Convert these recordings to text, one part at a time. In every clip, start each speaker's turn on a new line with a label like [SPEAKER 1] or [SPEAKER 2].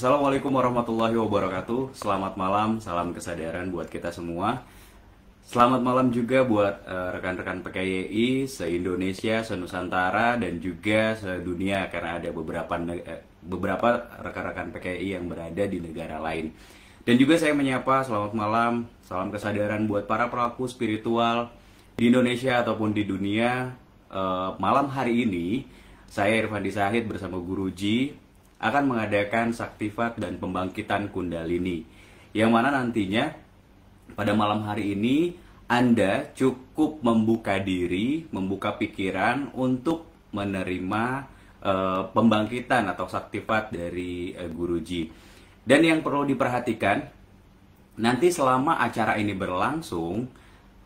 [SPEAKER 1] Assalamualaikum warahmatullahi wabarakatuh. Selamat malam, salam kesadaran buat kita semua. Selamat malam juga buat rekan-rekan PKYI se-Indonesia, se-Nusantara, dan juga sedunia karena ada beberapa rekan-rekan PKYI yang berada di negara lain. Dan juga saya menyapa selamat malam, salam kesadaran buat para pelaku spiritual di Indonesia ataupun di dunia. Malam hari ini saya Irfandi Sahid bersama Guruji akan mengadakan saktifat dan pembangkitan Kundalini, yang mana nantinya pada malam hari ini Anda cukup membuka diri, membuka pikiran untuk menerima pembangkitan atau saktifat dari Guruji. Dan yang perlu diperhatikan, nanti selama acara ini berlangsung,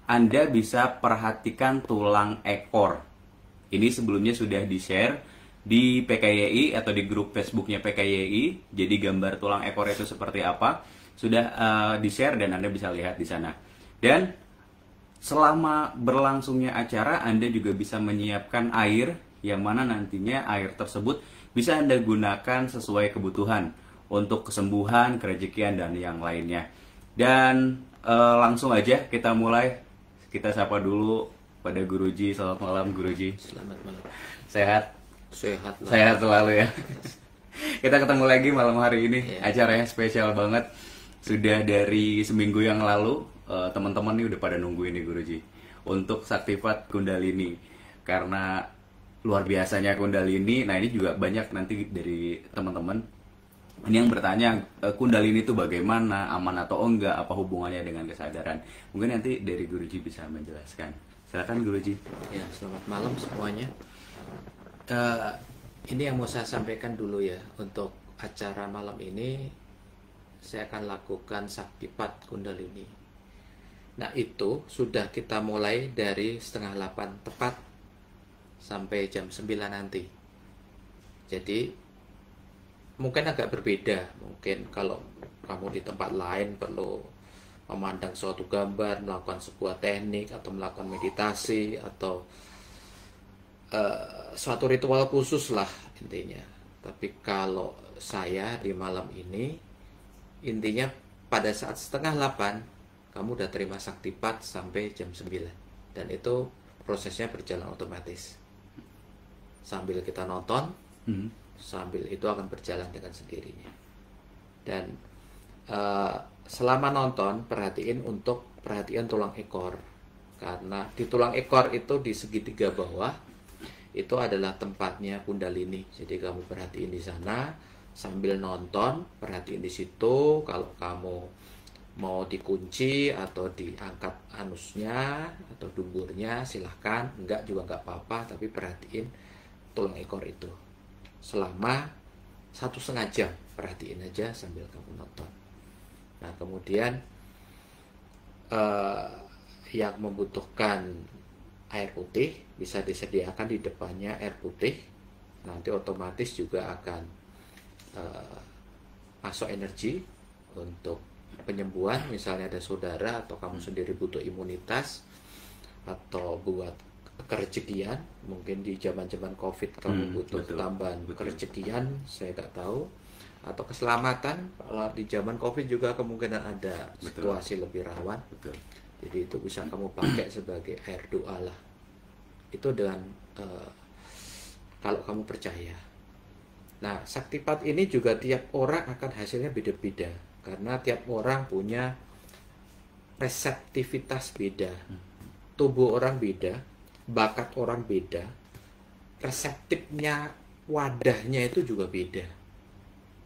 [SPEAKER 1] Anda bisa perhatikan tulang ekor. Ini sebelumnya sudah di-share di PKYI atau di grup Facebooknya PKYI. Jadi gambar tulang ekor itu seperti apa sudah di-share dan Anda bisa lihat di sana. Dan selama berlangsungnya acara, Anda juga bisa menyiapkan air, yang mana nantinya air tersebut bisa Anda gunakan sesuai kebutuhan untuk kesembuhan, kerejekian, dan yang lainnya. Dan langsung aja kita mulai. Kita sapa dulu pada Guruji. Selamat malam Guruji.
[SPEAKER 2] Selamat malam.
[SPEAKER 1] Sehat?
[SPEAKER 2] Sehat lah.
[SPEAKER 1] Sehat selalu ya. Kita ketemu lagi malam hari ini.
[SPEAKER 2] Iya.
[SPEAKER 1] Acaranya spesial banget. Sudah dari seminggu yang lalu teman-teman nih udah pada nunggu ini Guruji untuk saktifat Kundalini. Karena luar biasanya Kundalini. Nah, ini juga banyak nanti dari teman-teman ini yang bertanya Kundalini itu bagaimana, aman atau enggak, apa hubungannya dengan kesadaran. Mungkin nanti dari Guruji bisa menjelaskan. Silakan Guruji.
[SPEAKER 2] Ya, selamat malam semuanya. Ini yang mau saya sampaikan dulu ya. Untuk acara malam ini saya akan lakukan saktifat Kundalini. Nah, itu sudah kita mulai dari 7:30 tepat sampai jam 9 nanti. Jadi mungkin agak berbeda. Mungkin kalau kamu di tempat lain perlu memandang suatu gambar, melakukan sebuah teknik, atau melakukan meditasi, atau suatu ritual khusus lah intinya. Tapi kalau saya di malam ini, intinya pada saat 7:30 kamu udah terima saktipat sampai jam 9. Dan itu prosesnya berjalan otomatis. Sambil kita nonton, sambil itu akan berjalan dengan sendirinya. Dan selama nonton, perhatian tulang ekor. Karena di tulang ekor itu di segitiga bawah itu adalah tempatnya Kundalini. Jadi kamu perhatiin di sana sambil nonton, perhatiin di situ. Kalau kamu mau dikunci atau diangkat anusnya atau duburnya, silahkan. Enggak juga enggak apa-apa, tapi perhatiin tulang ekor itu selama 1,5 jam. Perhatiin aja sambil kamu nonton. Nah, kemudian yang membutuhkan air putih bisa disediakan di depannya air putih. Nanti otomatis juga akan masuk energi untuk penyembuhan. Misalnya ada saudara atau kamu sendiri butuh imunitas atau buat kerejekian, mungkin di zaman-zaman COVID kamu butuh tambahan kerejekian, saya nggak tahu, atau keselamatan. Kalau di zaman COVID juga kemungkinan ada situasi lebih rawan. Jadi itu bisa kamu pakai sebagai air doa lah. Itu dengan kalau kamu percaya. Nah, saktifat ini juga tiap orang akan hasilnya beda-beda. Karena tiap orang punya reseptivitas beda. Tubuh orang beda, bakat orang beda, reseptifnya wadahnya itu juga beda.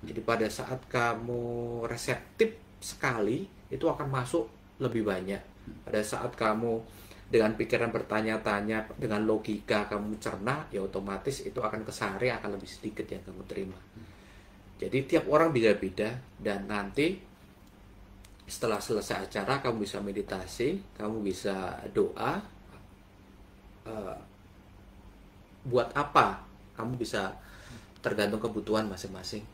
[SPEAKER 2] Jadi pada saat kamu reseptif sekali, itu akan masuk lebih banyak. Pada saat kamu dengan pikiran bertanya-tanya, dengan logika kamu cerna, ya otomatis itu akan kesari, akan lebih sedikit yang kamu terima. Jadi tiap orang beda-beda. Dan nanti setelah selesai acara, kamu bisa meditasi, kamu bisa doa. Buat apa? Kamu bisa tergantung kebutuhan masing-masing.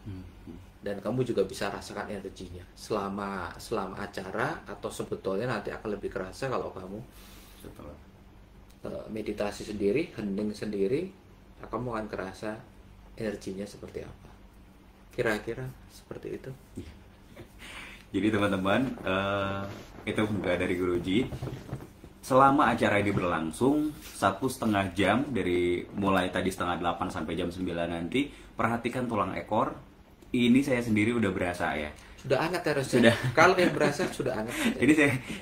[SPEAKER 2] Dan kamu juga bisa rasakan energinya selama acara, atau sebetulnya nanti akan lebih kerasa kalau kamu meditasi sendiri, hening sendiri, kamu akan kerasa energinya seperti apa. kira-kira seperti itu.
[SPEAKER 1] Jadi teman-teman, itu enggak dari Guruji. Selama acara ini berlangsung 1,5 jam, dari mulai tadi 7:30 sampai jam 9 nanti, perhatikan tulang ekor. Ini saya sendiri udah berasa ya.
[SPEAKER 2] Sudah hangat harusnya.
[SPEAKER 1] Sudah.
[SPEAKER 2] Kalau yang berasa sudah hangat.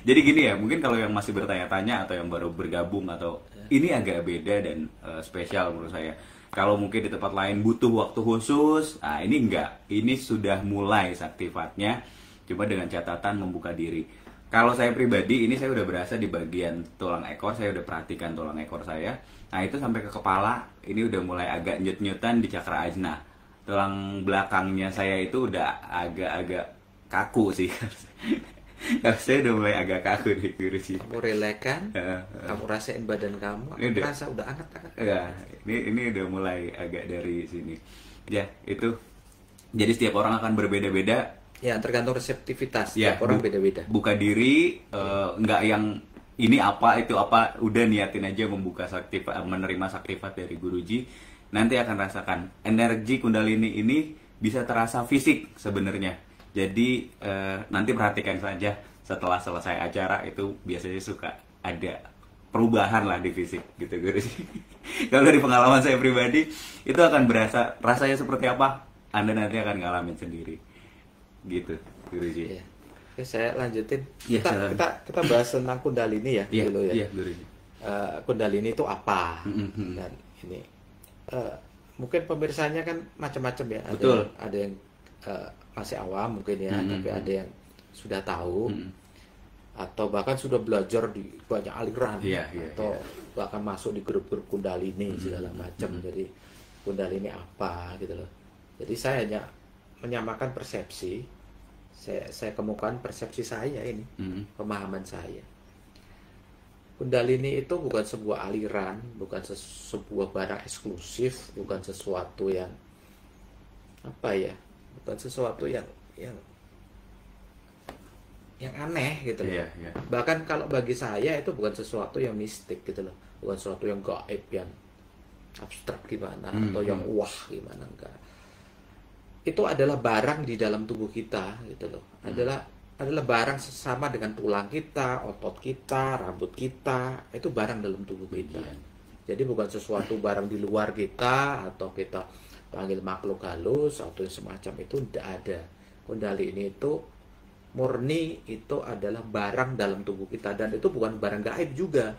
[SPEAKER 1] Jadi gini ya, mungkin kalau yang masih bertanya-tanya atau yang baru bergabung atau ini agak beda dan spesial menurut saya. Kalau mungkin di tempat lain butuh waktu khusus, nah ini enggak. Ini sudah mulai saktifatnya, cuma dengan catatan membuka diri. Kalau saya pribadi, ini saya udah berasa di bagian tulang ekor, saya udah perhatikan tulang ekor saya. Nah itu sampai ke kepala, ini udah mulai agak nyut-nyutan di cakra ajna. Tulang belakangnya saya itu udah agak-agak kaku sih. Kalau saya udah mulai agak kaku nih, Guruji.
[SPEAKER 2] Kamu relaxkan, kamu rasain badan kamu,
[SPEAKER 1] Ini
[SPEAKER 2] rasa udah hangat.
[SPEAKER 1] Ya, ini udah mulai agak dari sini. Ya, itu. Jadi setiap orang akan berbeda-beda.
[SPEAKER 2] Ya, tergantung reseptivitas.
[SPEAKER 1] Ya,
[SPEAKER 2] Setiap orang beda-beda.
[SPEAKER 1] Buka diri, nggak yang ini apa, itu apa. Udah niatin aja membuka saktifat, menerima saktifat dari Guruji. Nanti akan rasakan energi Kundalini ini bisa terasa fisik sebenarnya. Jadi nanti perhatikan saja setelah selesai acara itu biasanya suka ada perubahan lah di fisik gitu Guruji. Kalau dari pengalaman saya pribadi itu akan berasa rasanya seperti apa, Anda nanti akan ngalamin sendiri gitu Guruji.
[SPEAKER 2] Ya. Oke, saya lanjutin.
[SPEAKER 1] Ya,
[SPEAKER 2] kita bahas tentang Kundalini ya, dulu ya.
[SPEAKER 1] Iya, Guruji.
[SPEAKER 2] Kundalini itu apa?
[SPEAKER 1] Mm-hmm.
[SPEAKER 2] Dan ini mungkin pemirsanya kan macam-macam ya.
[SPEAKER 1] Betul.
[SPEAKER 2] Ada yang masih awam mungkin ya, tapi ada yang sudah tahu. Atau bahkan sudah belajar di banyak aliran, atau bahkan masuk di grup-grup Kundalini segala macam. Jadi Kundalini apa gitu loh. Jadi saya hanya menyamakan persepsi, saya kemukakan persepsi saya ini, pemahaman saya. Kundalini itu bukan sebuah aliran, bukan sebuah barang eksklusif, bukan sesuatu yang apa ya, bukan sesuatu yang aneh gitu loh. Bahkan kalau bagi saya itu bukan sesuatu yang mistik gitu loh, bukan sesuatu yang gaib, yang abstrak gimana, atau yang wah gimana, enggak. Itu adalah barang di dalam tubuh kita gitu loh. Adalah barang sama dengan tulang kita, otot kita, rambut kita, itu barang dalam tubuh kita. Jadi bukan sesuatu barang di luar kita, atau kita panggil makhluk halus atau semacam itu, tidak ada. Kundalini itu murni, itu adalah barang dalam tubuh kita, dan itu bukan barang gaib juga.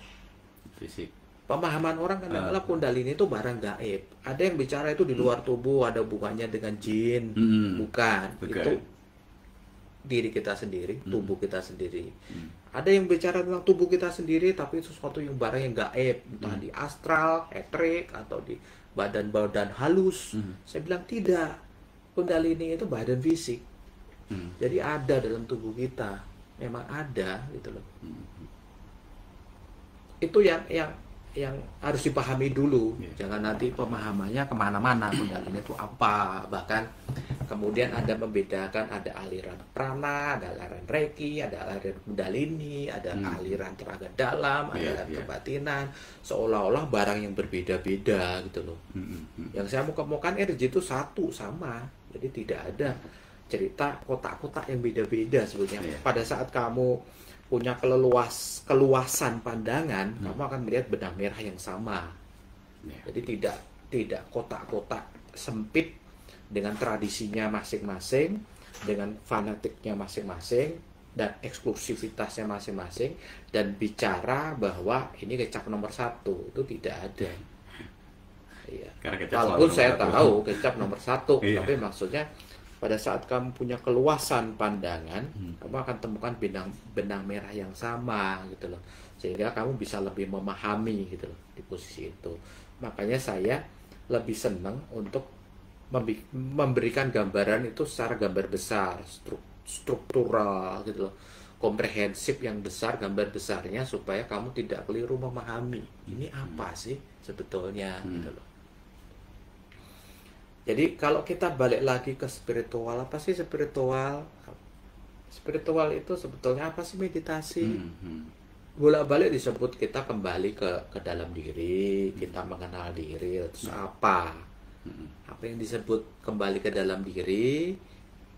[SPEAKER 1] Fisik.
[SPEAKER 2] Pemahaman orang kan adalah Kundalini itu barang gaib. Ada yang bicara itu di luar tubuh, ada hubungannya dengan jin. Bukan. Itu diri kita sendiri, tubuh kita sendiri. Ada yang bicara tentang tubuh kita sendiri, tapi itu sesuatu yang barang yang gaib, entah di astral, etrik, atau di badan-badan halus. Saya bilang tidak. Kundalini itu badan fisik. Jadi ada dalam tubuh kita, memang ada gitu loh. Itu yang harus dipahami dulu. Jangan nanti pemahamannya kemana-mana. Kundalini itu apa? Bahkan kemudian Anda membedakan, ada aliran prana, ada aliran reiki, ada aliran Kundalini, ada aliran tenaga dalam, ada aliran kebatinan, seolah-olah barang yang berbeda-beda gitu loh. Yang saya mau kemukakan energi itu satu, sama. Jadi tidak ada cerita kotak-kotak yang beda-beda sebetulnya. Pada saat kamu punya keluasan pandangan, kamu akan melihat benang merah yang sama. Jadi tidak kotak-kotak sempit dengan tradisinya masing-masing, dengan fanatiknya masing-masing, dan eksklusivitasnya masing-masing, dan bicara bahwa ini kecap nomor 1, itu tidak ada. Iya. Walaupun saya tahu kecap nomor 1, tapi maksudnya pada saat kamu punya keluasan pandangan, kamu akan temukan benang merah yang sama gitu loh, sehingga kamu bisa lebih memahami gitu loh di posisi itu. Makanya saya lebih senang untuk memberikan gambaran itu secara gambar besar, struktural gitu loh, komprehensif yang besar, gambar besarnya, supaya kamu tidak keliru memahami ini apa sih sebetulnya gitu loh. Jadi kalau kita balik lagi ke spiritual, apa sih spiritual? Spiritual itu sebetulnya apa sih? Meditasi. Bolak-balik disebut kita kembali ke dalam diri, kita mengenal diri, terus apa? Apa yang disebut kembali ke dalam diri,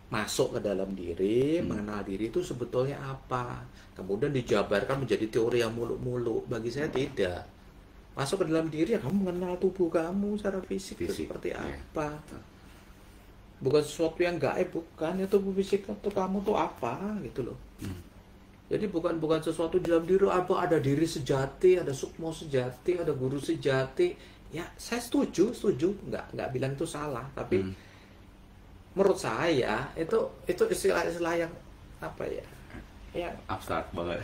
[SPEAKER 2] masuk ke dalam diri, mengenal diri itu sebetulnya apa. Kemudian dijabarkan menjadi teori yang muluk-muluk. Bagi saya tidak. Masuk ke dalam diri, ya kamu mengenal tubuh kamu secara fisik, itu seperti apa. Bukan sesuatu yang gaib, bukan. Ya tubuh fisik itu kamu tuh apa, gitu loh. Jadi bukan sesuatu di dalam diri, apa ada diri sejati, ada sukmo sejati, ada guru sejati. Ya, saya setuju, nggak bilang itu salah, tapi menurut saya itu istilah-istilah yang apa ya, yang
[SPEAKER 1] abstrak banget,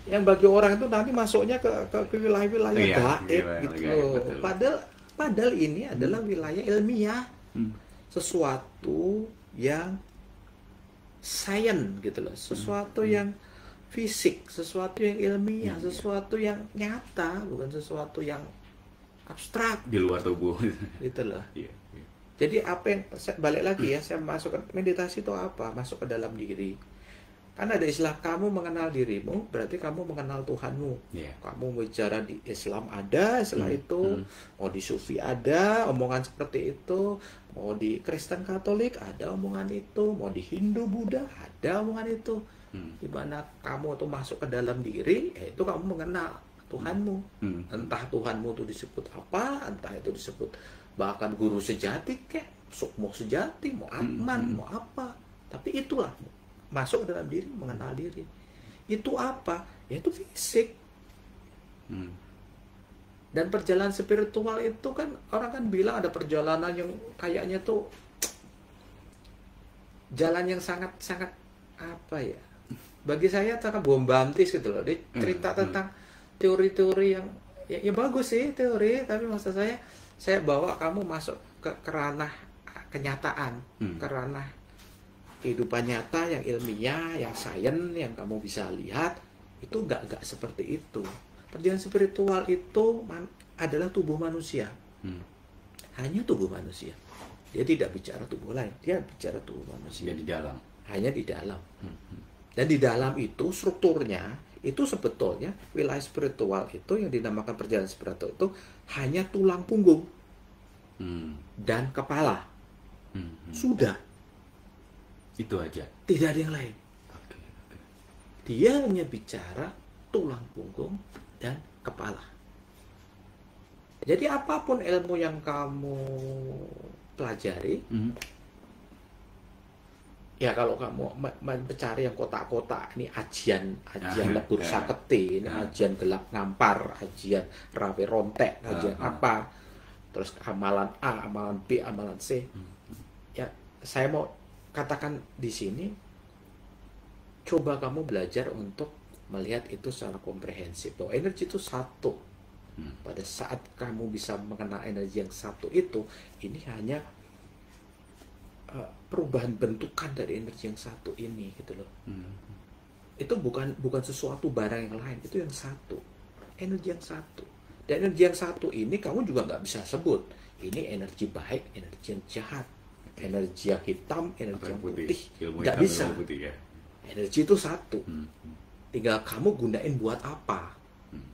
[SPEAKER 2] yang bagi orang itu nanti masuknya ke wilayah-wilayah gaib gitu. Padahal ini adalah wilayah ilmiah, sesuatu yang sains gitu loh, sesuatu yang fisik, sesuatu yang ilmiah, sesuatu yang nyata, bukan sesuatu yang abstrak
[SPEAKER 1] di luar tubuh
[SPEAKER 2] gitu loh. Jadi apa yang balik lagi ya, saya masuk ke meditasi itu apa? Masuk ke dalam diri. Karena ada istilah kamu mengenal dirimu, berarti kamu mengenal Tuhanmu. Kamu bicara di Islam ada istilah itu, mau di Sufi ada omongan seperti itu, mau di Kristen Katolik ada omongan itu, mau di Hindu Buddha ada omongan itu. Di mana kamu tuh masuk ke dalam diri, itu kamu mengenal Tuhanmu. Entah Tuhanmu itu disebut apa, entah itu disebut bahkan guru sejati kayak sukmo sejati, mau Atman, mau apa. Tapi itulah masuk ke dalam diri, mengenal diri. Itu apa? Ya itu fisik. Dan perjalanan spiritual itu kan orang kan bilang ada perjalanan yang kayaknya tuh jalan yang sangat apa ya? Bagi saya sangat bombastis gitu loh. Dia cerita tentang teori-teori yang ya bagus sih teori, tapi maksud saya bawa kamu masuk ke ranah kenyataan, ke ranah kehidupan nyata yang ilmiah, yang sains, yang kamu bisa lihat, itu nggak seperti itu. Perjalanan spiritual itu adalah tubuh manusia, hanya tubuh manusia. Dia tidak bicara tubuh lain, dia bicara tubuh manusia.
[SPEAKER 1] Di dalam,
[SPEAKER 2] hanya di dalam. Dan di dalam itu strukturnya itu sebetulnya wilayah spiritual itu yang dinamakan perjalanan spiritual itu hanya tulang punggung dan kepala. Sudah.
[SPEAKER 1] Itu aja.
[SPEAKER 2] Tidak ada yang lain. Dia hanya bicara tulang punggung dan kepala. Jadi apapun ilmu yang kamu pelajari, ya kalau kamu mencari yang kotak-kotak, ini ajian lebur saketi, ini ajian gelap ngampar, ajian rawe rontek, ajian apa, terus amalan A, amalan B, amalan C. Ya, saya mau katakan di sini, coba kamu belajar untuk melihat itu secara komprehensif, bahwa energi itu satu. Pada saat kamu bisa mengenal energi yang satu itu, ini hanya perubahan bentukan dari energi yang satu ini gitu loh. Itu bukan sesuatu barang yang lain, itu yang satu, energi yang satu. Dan energi yang satu ini kamu juga nggak bisa sebut ini energi baik, energi yang jahat, energi yang hitam, energi yang putih, nggak bisa. Energi itu satu, tinggal kamu gunain buat apa,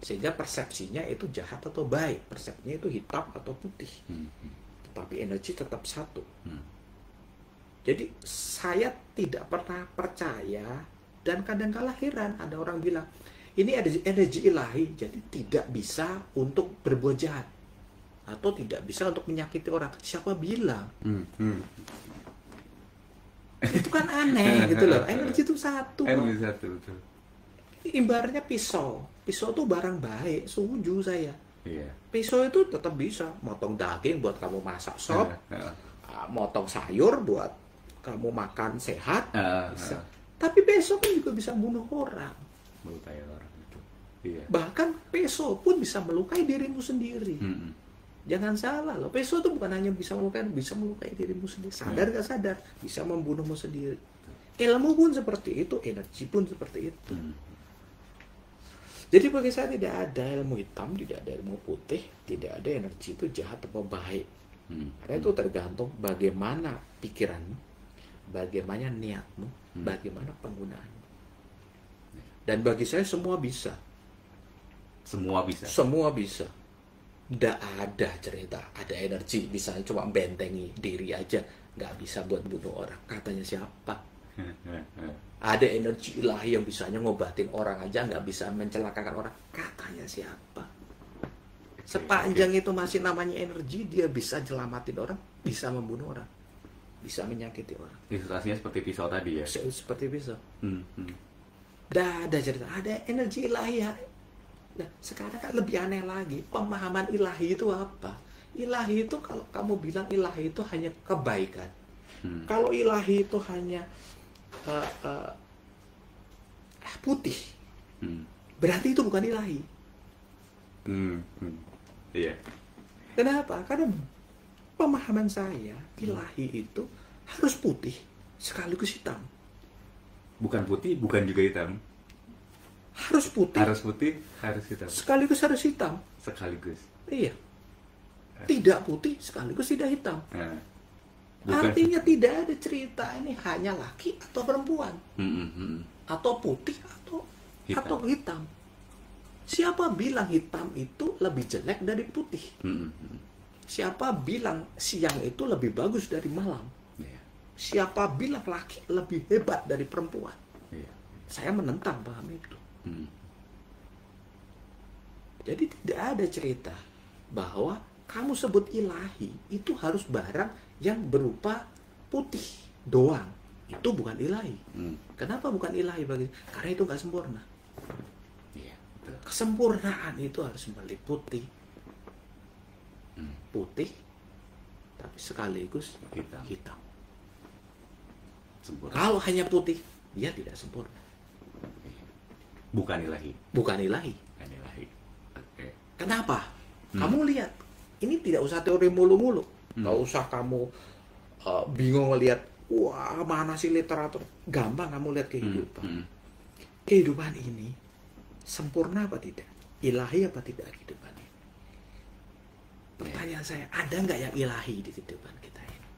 [SPEAKER 2] sehingga persepsinya itu jahat atau baik, persepsinya itu hitam atau putih, tetapi energi tetap satu. Jadi saya tidak pernah percaya dan kadang-kala heran ada orang bilang ini ada energi ilahi, jadi tidak bisa untuk berbuat jahat atau tidak bisa untuk menyakiti orang. Siapa bilang? Itu kan aneh gitu loh. Energi itu satu.
[SPEAKER 1] Energi satu, betul.
[SPEAKER 2] Ibaratnya pisau itu barang baik, setuju saya. Pisau itu tetap bisa motong daging buat kamu masak sop, motong sayur buat kamu makan sehat, bisa. Tapi pisau kan juga bisa bunuh orang.
[SPEAKER 1] Melukai orang itu.
[SPEAKER 2] Bahkan pisau pun bisa melukai dirimu sendiri. Jangan salah loh, pisau itu bukan hanya bisa melukai dirimu sendiri. Sadar gak sadar, bisa membunuhmu sendiri. Ilmu pun seperti itu, energi pun seperti itu. Jadi bagi saya tidak ada ilmu hitam, tidak ada ilmu putih, tidak ada energi itu jahat atau baik. Karena itu tergantung bagaimana pikiranmu, bagaimana niatmu, bagaimana penggunaanmu. Dan bagi saya semua bisa.
[SPEAKER 1] Semua bisa.
[SPEAKER 2] Semua bisa. Nggak ada cerita ada energi bisa cuma bentengi diri aja, nggak bisa buat bunuh orang. Katanya siapa? Ada energi ilahi yang bisanya ngobatin orang aja, nggak bisa mencelakakan orang. Katanya siapa? Sepanjang itu masih namanya energi, dia bisa selamatin orang, bisa membunuh orang, bisa menyakiti orang.
[SPEAKER 1] Ilustrasinya seperti pisau tadi ya.
[SPEAKER 2] Seperti bisa.
[SPEAKER 1] Hmm, hmm.
[SPEAKER 2] Nggak ada cerita, ada energi ilahi. Nah, sekarang kan lebih aneh lagi. Pemahaman ilahi itu apa? Ilahi itu kalau kamu bilang ilahi itu hanya kebaikan. Kalau ilahi itu hanya putih, berarti itu bukan ilahi.
[SPEAKER 1] Iya.
[SPEAKER 2] Kenapa? Karena pemahaman saya, ilahi itu harus putih sekaligus hitam.
[SPEAKER 1] Bukan putih, bukan juga hitam.
[SPEAKER 2] Harus putih.
[SPEAKER 1] Harus putih, harus hitam.
[SPEAKER 2] Sekaligus harus hitam.
[SPEAKER 1] Sekaligus.
[SPEAKER 2] Iya. Tidak putih sekaligus tidak hitam.
[SPEAKER 1] Nah,
[SPEAKER 2] Artinya tidak ada cerita ini hanya laki atau perempuan. Atau putih atau hitam. Siapa bilang hitam itu lebih jelek dari putih? Siapa bilang siang itu lebih bagus dari malam?
[SPEAKER 1] Iya.
[SPEAKER 2] Siapa bilang laki lebih hebat dari perempuan?
[SPEAKER 1] Iya.
[SPEAKER 2] Saya menentang paham itu. Jadi tidak ada cerita bahwa kamu sebut ilahi itu harus barang yang berupa putih doang. Itu bukan ilahi. Kenapa bukan ilahi bagi? Karena itu nggak sempurna.
[SPEAKER 1] Iya, betul.
[SPEAKER 2] Kesempurnaan itu harus meliputi putih, tapi sekaligus hitam.
[SPEAKER 1] Sempurna.
[SPEAKER 2] Kalau hanya putih, dia tidak sempurna.
[SPEAKER 1] Bukan ilahi.
[SPEAKER 2] Bukan ilahi.
[SPEAKER 1] Bukan ilahi. Oke.
[SPEAKER 2] Kenapa? Kamu lihat, ini tidak usah teori mulu-mulu. Nggak usah kamu bingung lihat, wah mana sih literatur. Gampang kamu lihat kehidupan. Kehidupan ini sempurna apa tidak? Ilahi apa tidak kehidupan ini? Pertanyaan saya, ada nggak yang ilahi di kehidupan kita ini?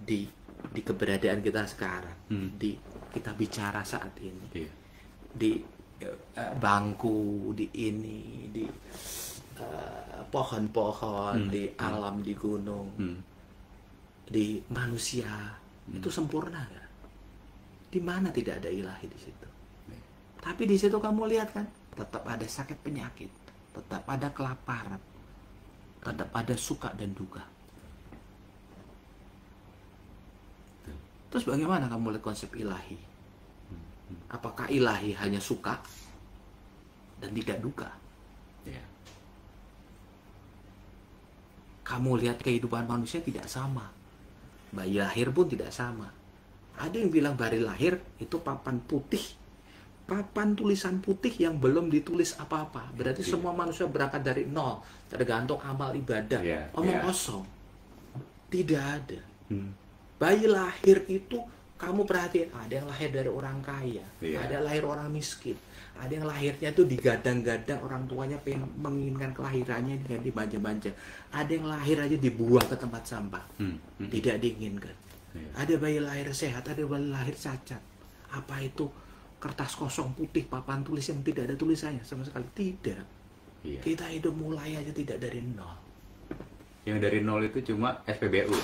[SPEAKER 2] Di keberadaan kita sekarang, di kita bicara saat ini, di bangku, di ini, di pohon-pohon, di alam, di gunung, di manusia, itu sempurna nggak? Di mana tidak ada ilahi di situ? Tapi di situ kamu lihat kan, tetap ada sakit penyakit, tetap ada kelaparan, tetap ada suka dan duka. Terus bagaimana kamu lihat konsep ilahi? Apakah ilahi hanya suka dan tidak duka?
[SPEAKER 1] Iya.
[SPEAKER 2] Kamu lihat kehidupan manusia tidak sama. Bayi lahir pun tidak sama. Ada yang bilang bayi lahir itu papan putih, papan tulisan putih yang belum ditulis apa-apa. Berarti semua manusia berangkat dari nol, tergantung amal ibadah, omong kosong. Tidak ada. Bayi lahir itu kamu perhatiin, ada yang lahir dari orang kaya, ada yang lahir orang miskin, ada yang lahirnya itu digadang-gadang orang tuanya pengen menginginkan kelahirannya dengan dimanja-manja, ada yang lahir aja dibuang ke tempat sampah, tidak diinginkan. Ada bayi lahir sehat, ada bayi lahir cacat. Apa itu kertas kosong putih papan tulis yang tidak ada tulisannya sama sekali? Tidak. Kita hidup mulai aja tidak dari nol.
[SPEAKER 1] Yang dari nol itu cuma SPBU.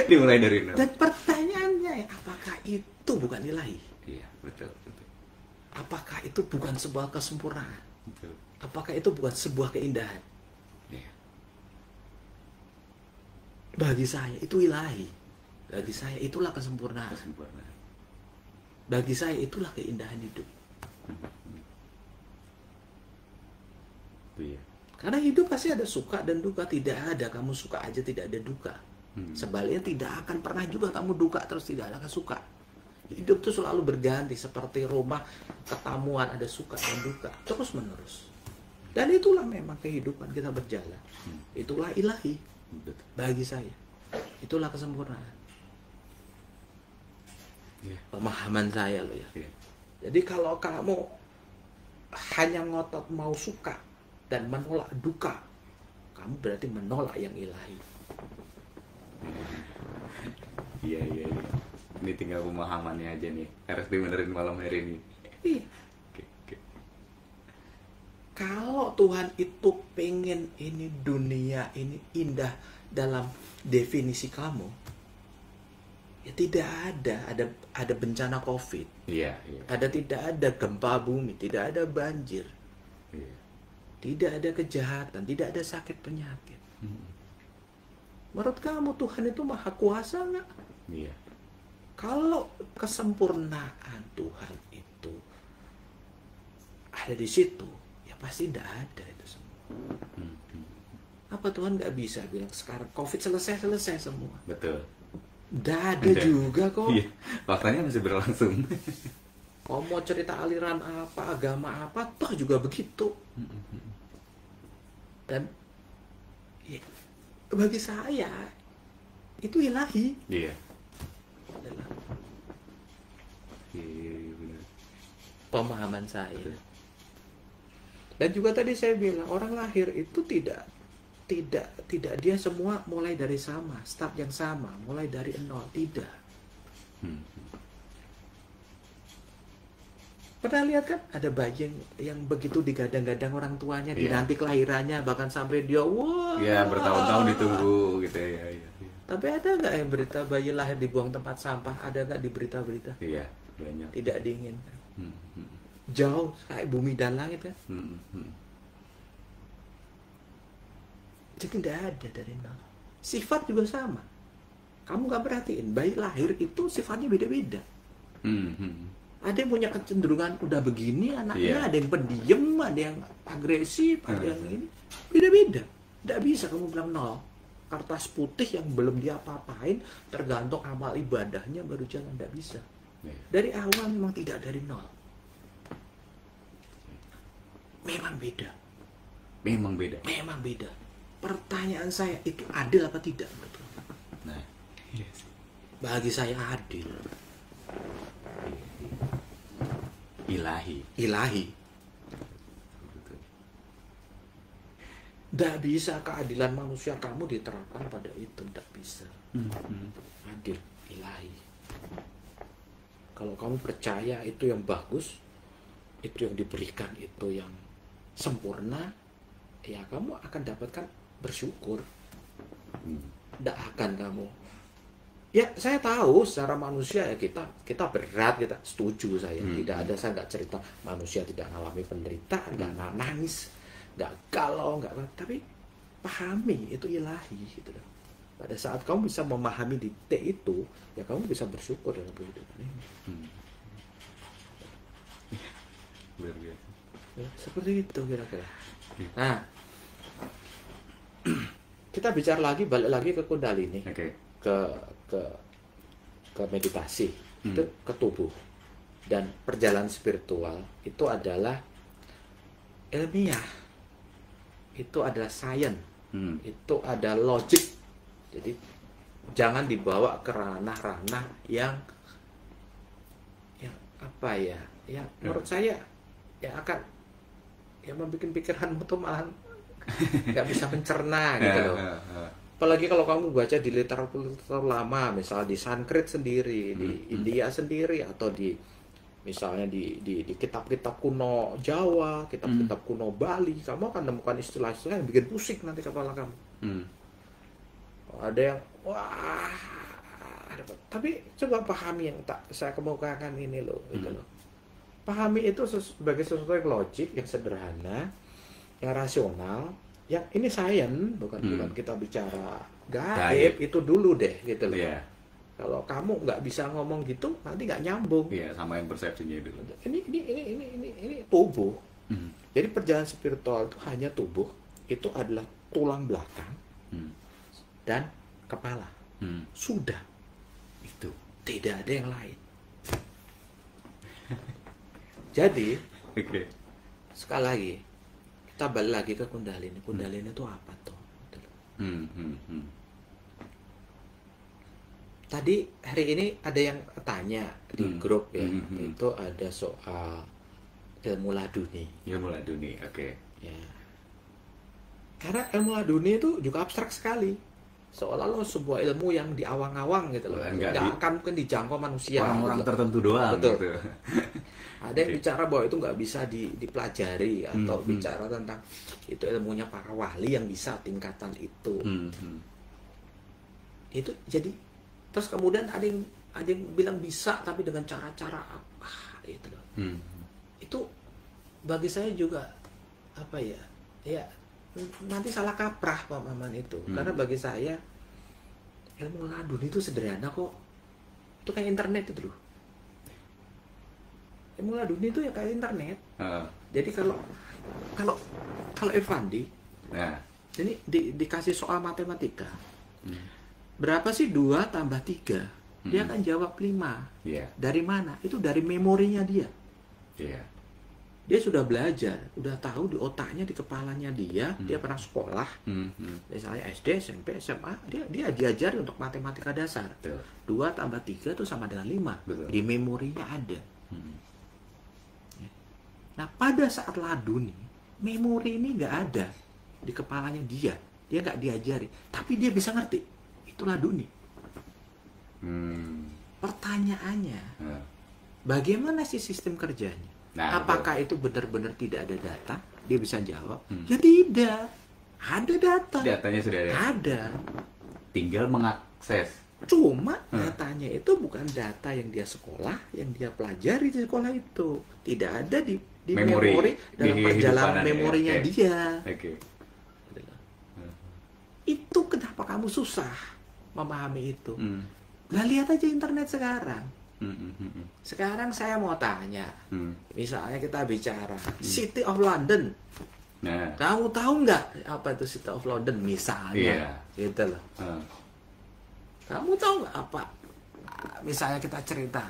[SPEAKER 1] Dimulai dari nol.
[SPEAKER 2] Dan pertanyaannya, apakah itu bukan ilahi?
[SPEAKER 1] Iya, betul.
[SPEAKER 2] Apakah itu bukan sebuah kesempurnaan?
[SPEAKER 1] Betul.
[SPEAKER 2] Apakah itu bukan sebuah keindahan?
[SPEAKER 1] Iya.
[SPEAKER 2] Bagi saya itu ilahi. Bagi saya itulah kesempurnaan.
[SPEAKER 1] Kesempurnaan.
[SPEAKER 2] Bagi saya itulah keindahan hidup.
[SPEAKER 1] Iya.
[SPEAKER 2] Karena hidup pasti ada suka dan duka. Tidak ada kamu suka aja tidak ada duka. Sebaliknya tidak akan pernah juga kamu duka terus tidak ada suka. Hidup itu selalu berganti seperti rumah ketamuan, ada suka dan duka terus menerus. Dan itulah memang kehidupan kita berjalan. Itulah ilahi bagi saya. Itulah kesempurnaan. Pemahaman saya loh ya. Jadi kalau kamu hanya ngotot mau suka dan menolak duka, kamu berarti menolak yang ilahi.
[SPEAKER 1] Iya. Ini tinggal pemahamannya aja nih. Harus dibenerin malam hari ini.
[SPEAKER 2] Iya.
[SPEAKER 1] Oke.
[SPEAKER 2] Tuhan itu pengen ini dunia ini indah dalam definisi kamu, ya tidak ada bencana COVID,
[SPEAKER 1] Iya.
[SPEAKER 2] tidak ada gempa bumi, tidak ada banjir,
[SPEAKER 1] Iya.
[SPEAKER 2] tidak ada kejahatan, tidak ada sakit penyakit. Menurut kamu Tuhan itu maha kuasa nggak?
[SPEAKER 1] Iya.
[SPEAKER 2] Kalau kesempurnaan Tuhan itu ada di situ, ya pasti tidak ada itu semua. Apa Tuhan nggak bisa bilang sekarang COVID selesai semua?
[SPEAKER 1] Betul.
[SPEAKER 2] Tidak ada juga kok.
[SPEAKER 1] Iya. Faktanya masih berlangsung.
[SPEAKER 2] Kau mau cerita aliran apa, agama apa, toh juga begitu. Dan ya, bagi saya itu ilahi.
[SPEAKER 1] Iya.
[SPEAKER 2] Adalah
[SPEAKER 1] Iya, benar.
[SPEAKER 2] pemahaman saya. Dan juga tadi saya bilang orang lahir itu tidak dia semua mulai dari sama, start yang sama, mulai dari nol, tidak. Pernah lihat kan ada bayi yang begitu digadang-gadang orang tuanya, dinanti kelahirannya, bahkan sampai dia wah.
[SPEAKER 1] Iya, bertahun-tahun ditunggu gitu ya. Iya.
[SPEAKER 2] Tapi ada nggak yang berita bayi lahir dibuang tempat sampah? Ada nggak di berita-berita?
[SPEAKER 1] Iya, banyak.
[SPEAKER 2] Tidak diinginkan. Jauh kayak bumi dan langit kan? Jadi tidak ada dari nol. Sifat juga sama. Kamu nggak perhatiin, bayi lahir itu sifatnya beda-beda. Ada yang punya kecenderungan udah begini anaknya, ada yang pendiam, ada yang agresif, ada yang ini. Beda-beda. Tidak bisa kamu bilang nol. Kertas putih yang belum dia apa-apain, tergantung amal ibadahnya baru jalan, tidak bisa. Dari awal memang tidak dari nol. Memang beda.
[SPEAKER 1] Memang beda.
[SPEAKER 2] Memang beda. Pertanyaan saya, itu adil apa tidak?
[SPEAKER 1] Nah,
[SPEAKER 2] bagi saya adil.
[SPEAKER 1] ilahi.
[SPEAKER 2] Ilahi. Tidak bisa keadilan manusia kamu diterapkan pada itu, tidak bisa. Adil, ilahi. Kalau kamu percaya itu yang bagus, itu yang diberikan, itu yang sempurna, ya kamu akan dapatkan bersyukur. Tidak akan kamu. Ya saya tahu secara manusia ya kita berat, kita setuju saya. Tidak ada, saya nggak cerita manusia tidak mengalami penderitaan, nggak nangis, nggak galau, nggak, tapi pahami itu ilahi gitu loh. Pada saat kamu bisa memahami titik itu, ya kamu bisa bersyukur dalam kehidupan ini.
[SPEAKER 1] Luar biasa.
[SPEAKER 2] Ya, seperti itu kira-kira. Nah, kita bicara lagi, balik lagi ke Kundalini, ke meditasi, itu ke tubuh dan perjalanan spiritual itu adalah ilmiah, itu adalah sains, itu ada logik. Jadi jangan dibawa ke ranah-ranah yang apa ya, yang menurut saya ya akan ya membuat pikiranmu tuh malah nggak bisa mencerna gitu loh. Apalagi kalau kamu baca di literatur lama, misalnya di Sanskrit sendiri, di India sendiri, atau di misalnya di kitab-kitab kuno Jawa, kitab-kitab kuno Bali, kamu akan menemukan istilah-istilah yang bikin pusing nanti kepala kamu. Ada yang wah, tapi coba pahami yang tak saya kemukakan ini loh, gitu loh. Pahami itu sebagai sesuatu yang logik, yang sederhana, yang rasional. Yang ini sains, bukan kita bicara gaib, itu dulu deh gitu loh. Kalau kamu nggak bisa ngomong gitu, nanti nggak nyambung.
[SPEAKER 1] Sama yang persepsinya dulu.
[SPEAKER 2] Ini tubuh. Jadi perjalanan spiritual itu hanya tubuh, itu adalah tulang belakang dan kepala. Sudah. Itu tidak ada yang lain. Jadi sekali lagi kita balik lagi ke Kundalini. Kundalini itu apa tuh? Tadi hari ini ada yang tanya di grup ya, itu ada soal ilmu laduni.
[SPEAKER 1] Ilmu laduni,
[SPEAKER 2] Ya. Karena ilmu laduni itu juga abstrak sekali. Seolah-olah sebuah ilmu yang diawang-awang gitu loh. Nggak akan mungkin dijangkau manusia.
[SPEAKER 1] Orang-orang tertentu doang.
[SPEAKER 2] Betul.
[SPEAKER 1] Gitu.
[SPEAKER 2] Ada yang bicara bahwa itu nggak bisa dipelajari atau bicara tentang itu ilmunya para wali yang bisa tingkatan itu. Itu jadi terus kemudian ada yang bilang bisa tapi dengan cara-cara apa itu loh. Itu bagi saya juga apa ya? Ya nanti salah kaprah pemahaman itu. Karena bagi saya ilmu laduni itu sederhana kok. Itu kayak internet itu loh. Ilmu laduni itu ya kayak internet. Jadi kalau Irfandi, ini dikasih soal matematika, berapa sih 2 tambah 3? Dia akan jawab 5. Dari mana? Itu dari memorinya dia. Dia sudah belajar, udah tahu di otaknya, di kepalanya dia pernah sekolah, misalnya SD, SMP, SMA, dia diajari untuk matematika dasar. 2 tambah 3 itu sama dengan 5. Di memorinya ada. Nah, pada saat laduni, memori ini nggak ada di kepalanya dia nggak diajari, tapi dia bisa ngerti. Itu laduni. Pertanyaannya, bagaimana sih sistem kerjanya? Apakah itu benar-benar tidak ada data? Dia bisa jawab, ya tidak. Ada data.
[SPEAKER 1] Datanya sudah ada.
[SPEAKER 2] Ada.
[SPEAKER 1] Tinggal mengakses.
[SPEAKER 2] Cuma datanya itu bukan data yang dia sekolah, yang dia pelajari di sekolah itu. Tidak ada di memori dalam perjalanan memorinya dia. Itu kenapa kamu susah memahami itu. Nah, lihat aja internet sekarang. Sekarang saya mau tanya, misalnya kita bicara City of London. Kamu tahu nggak apa itu City of London misalnya? Gitu loh. Kamu tahu nggak apa? Misalnya kita cerita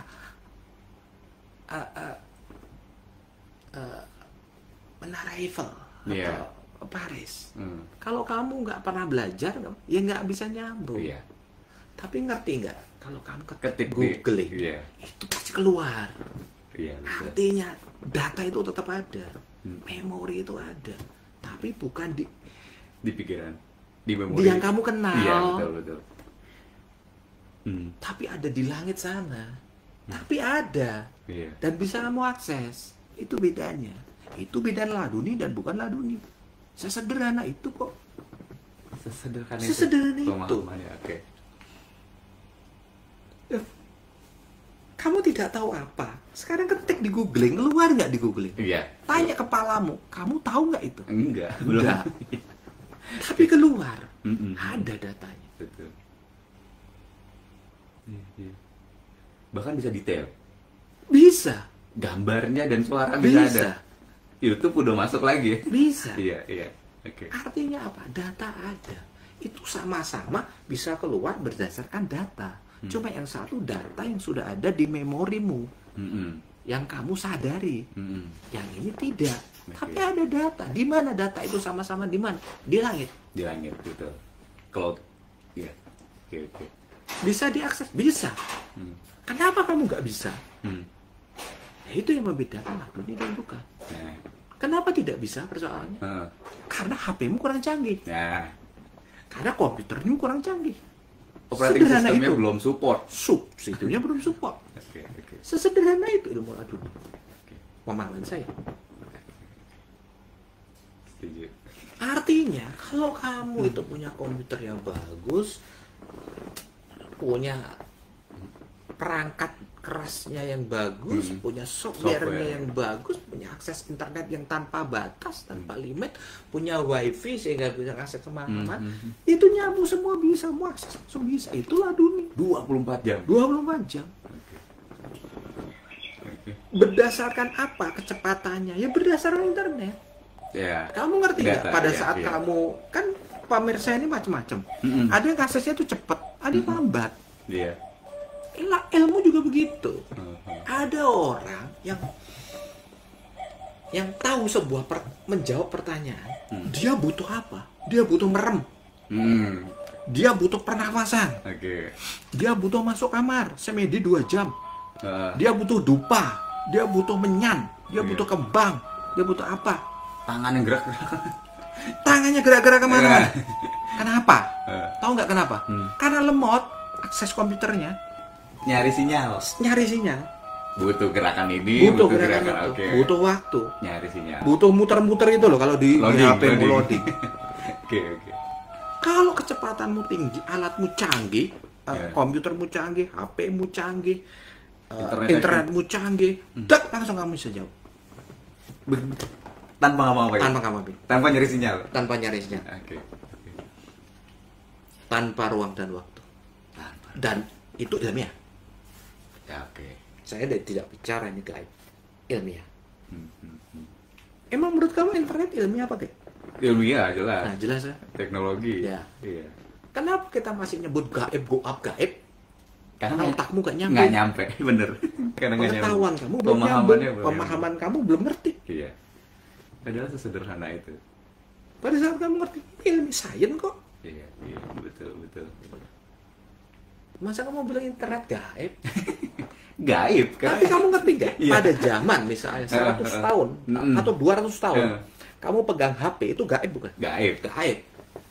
[SPEAKER 2] Menara Eiffel atau Paris. Kalau kamu nggak pernah belajar, ya nggak bisa nyambung. Tapi ngerti nggak? Kalau kamu ketik googling, itu pasti keluar. Artinya data itu tetap ada, memori itu ada, tapi bukan di
[SPEAKER 1] pikiran, di memori.
[SPEAKER 2] Di yang kamu kenal.
[SPEAKER 1] Iya, betul.
[SPEAKER 2] Tapi ada di langit sana. Tapi ada. Dan bisa kamu akses. Itu bedanya. Itu beda laduni dan bukan laduni. Sesederhana itu kok.
[SPEAKER 1] Sesederhana
[SPEAKER 2] itu.
[SPEAKER 1] Oke.
[SPEAKER 2] Kamu tidak tahu apa. Sekarang ketik di googling, keluar nggak di googling? Tanya kepalamu, kamu tahu nggak itu?
[SPEAKER 1] Enggak.
[SPEAKER 2] Tapi keluar. Ada datanya.
[SPEAKER 1] Betul. Bahkan bisa detail.
[SPEAKER 2] Bisa.
[SPEAKER 1] Gambarnya dan suara bisa ada. YouTube udah masuk lagi.
[SPEAKER 2] Bisa.
[SPEAKER 1] Iya. Oke.
[SPEAKER 2] Artinya apa? Data ada. Itu sama-sama bisa keluar berdasarkan data. Cuma yang satu data yang sudah ada di memorimu, yang kamu sadari. Yang ini tidak. Tapi ada data. Di mana data itu sama-sama di mana? Di langit.
[SPEAKER 1] Di langit, betul. Cloud. Iya. Oke.
[SPEAKER 2] Bisa diakses? Bisa. Kenapa kamu nggak bisa? Ya, itu yang membedakan laduni dan bukan. Kenapa tidak bisa persoalannya? Karena HP-mu kurang canggih. Karena komputermu kurang canggih.
[SPEAKER 1] Operating sistemnya belum support.
[SPEAKER 2] Substitusinya belum support. Sesederhana itu ilmu laduni. Pemahaman saya.
[SPEAKER 1] Setuju.
[SPEAKER 2] Artinya kalau kamu itu punya komputer yang bagus, punya perangkat kerasnya yang bagus, punya softwarenya yang bagus, punya akses internet yang tanpa batas, tanpa limit, punya wifi sehingga bisa akses kemana-mana, itu nyambung semua bisa, semua akses langsung bisa. Itulah dunia
[SPEAKER 1] 24 jam.
[SPEAKER 2] 24 jam. Berdasarkan apa kecepatannya? Ya berdasarkan internet. Kamu ngerti nggak pada saat kamu kan pemirsa ini macam-macam. Ada yang aksesnya tuh cepat, ada yang lambat. Ilmu juga begitu. Ada orang yang tahu menjawab pertanyaan. Dia butuh apa? Dia butuh merem. Dia butuh pernafasan. Dia butuh masuk kamar semedi 2 jam. Dia butuh dupa. Dia butuh menyan. Dia butuh kembang. Dia butuh apa?
[SPEAKER 1] Tangan yang gerak-gerak.
[SPEAKER 2] Tangannya gerak-gerak kemana-mana. Kenapa? Tahu nggak kenapa? Karena lemot akses komputernya.
[SPEAKER 1] Nyari sinyal. Butuh gerakan ini,
[SPEAKER 2] butuh gerakan itu,
[SPEAKER 1] oke.
[SPEAKER 2] butuh waktu,
[SPEAKER 1] Nyari sinyal.
[SPEAKER 2] butuh muter-muter itu loh kalau di HP mu loading.
[SPEAKER 1] Oke, oke.
[SPEAKER 2] Kalau kecepatanmu tinggi, alatmu canggih,
[SPEAKER 1] Ya.
[SPEAKER 2] komputermu canggih, HP-mu canggih,
[SPEAKER 1] Internetmu
[SPEAKER 2] canggih, dak, langsung kamu bisa jawab
[SPEAKER 1] Tanpa ngapa-ngapain.
[SPEAKER 2] tanpa kamu
[SPEAKER 1] Tanpa nyari sinyal.
[SPEAKER 2] tanpa nyarisnya,
[SPEAKER 1] Oke.
[SPEAKER 2] tanpa ruang dan waktu,
[SPEAKER 1] Tanpa.
[SPEAKER 2] dan itu ilmiah.
[SPEAKER 1] Ya, oke.
[SPEAKER 2] Saya tidak bicara ini gaib, ilmiah.
[SPEAKER 1] Hmm, hmm, hmm.
[SPEAKER 2] Emang menurut kamu internet ilmiah apa, Kek?
[SPEAKER 1] Ilmiah jelas.
[SPEAKER 2] Nah, jelas ya.
[SPEAKER 1] Teknologi.
[SPEAKER 2] Ya.
[SPEAKER 1] Iya.
[SPEAKER 2] Kenapa kita masih nyebut gaib, goab, gaib?
[SPEAKER 1] Karena
[SPEAKER 2] Otakmu gak nyampe.
[SPEAKER 1] nggak nyampe, bener. Karena nggak nyampe.
[SPEAKER 2] Pengetahuan kamu belum nyambung,
[SPEAKER 1] Pemahamannya belum
[SPEAKER 2] pemahaman kamu belum ngerti.
[SPEAKER 1] nyampe. Iya. Padahal sesederhana itu.
[SPEAKER 2] Pada saat kamu ngerti, ilmu sains kok.
[SPEAKER 1] Iya, iya, betul, betul.
[SPEAKER 2] Masa kamu bilang internet gaib?
[SPEAKER 1] Gaib,
[SPEAKER 2] Tapi kamu ngerti gak?
[SPEAKER 1] Iya.
[SPEAKER 2] Pada zaman misalnya 100 tahun atau 200 tahun,
[SPEAKER 1] Eh.
[SPEAKER 2] kamu pegang HP itu gaib bukan?
[SPEAKER 1] gaib.
[SPEAKER 2] Gaib.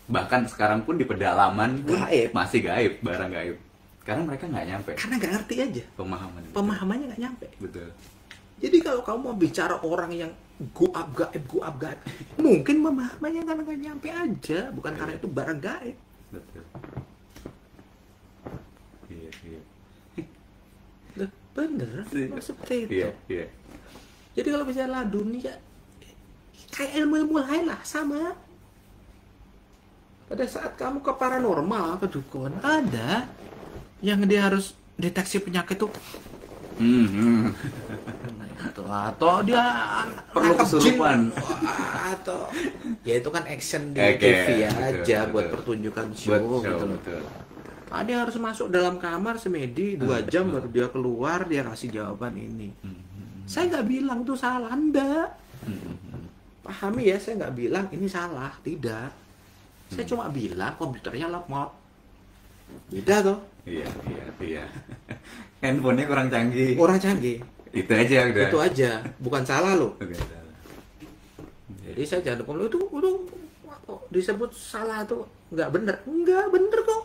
[SPEAKER 1] Bahkan sekarang pun di pedalaman pun
[SPEAKER 2] Gaib.
[SPEAKER 1] masih gaib, barang gaib. Karena mereka nggak nyampe
[SPEAKER 2] Karena nggak ngerti aja.
[SPEAKER 1] pemahaman.
[SPEAKER 2] Pemahamannya nggak nyampe.
[SPEAKER 1] Betul.
[SPEAKER 2] Jadi kalau kamu mau bicara orang yang goab gaib, mungkin pemahamannya karena nggak nyampe aja, bukan karena itu barang gaib.
[SPEAKER 1] Betul. Iya, iya.
[SPEAKER 2] Loh, bener, seperti itu.
[SPEAKER 1] Iya, iya.
[SPEAKER 2] Jadi kalau bicara dunia, kayak ilmu-ilmu lain lah, sama. Pada saat kamu ke paranormal, ke dukun, ada yang dia harus deteksi penyakit tuh.
[SPEAKER 1] Hmm.
[SPEAKER 2] Atau dia
[SPEAKER 1] Perlu
[SPEAKER 2] nangkep jin.
[SPEAKER 1] kesurupan.
[SPEAKER 2] Atau ya itu kan action di
[SPEAKER 1] Oke,
[SPEAKER 2] TV
[SPEAKER 1] betul,
[SPEAKER 2] aja buat
[SPEAKER 1] betul.
[SPEAKER 2] pertunjukan show
[SPEAKER 1] Betul,
[SPEAKER 2] gitu loh.
[SPEAKER 1] betul.
[SPEAKER 2] Dia harus masuk dalam kamar semedi 2 jam baru dia keluar, dia kasih jawaban ini. Saya nggak bilang tuh salah, Anda pahami ya, saya nggak bilang ini salah, tidak. Saya cuma bilang komputernya lemot. Beda tuh.
[SPEAKER 1] Iya, iya, iya. Handphonenya kurang canggih.
[SPEAKER 2] Orang canggih.
[SPEAKER 1] Itu aja udah.
[SPEAKER 2] Itu aja, bukan salah loh.
[SPEAKER 1] Oke, salah.
[SPEAKER 2] Jadi saya jangan ngomong itu disebut salah tuh nggak bener. Nggak bener kok.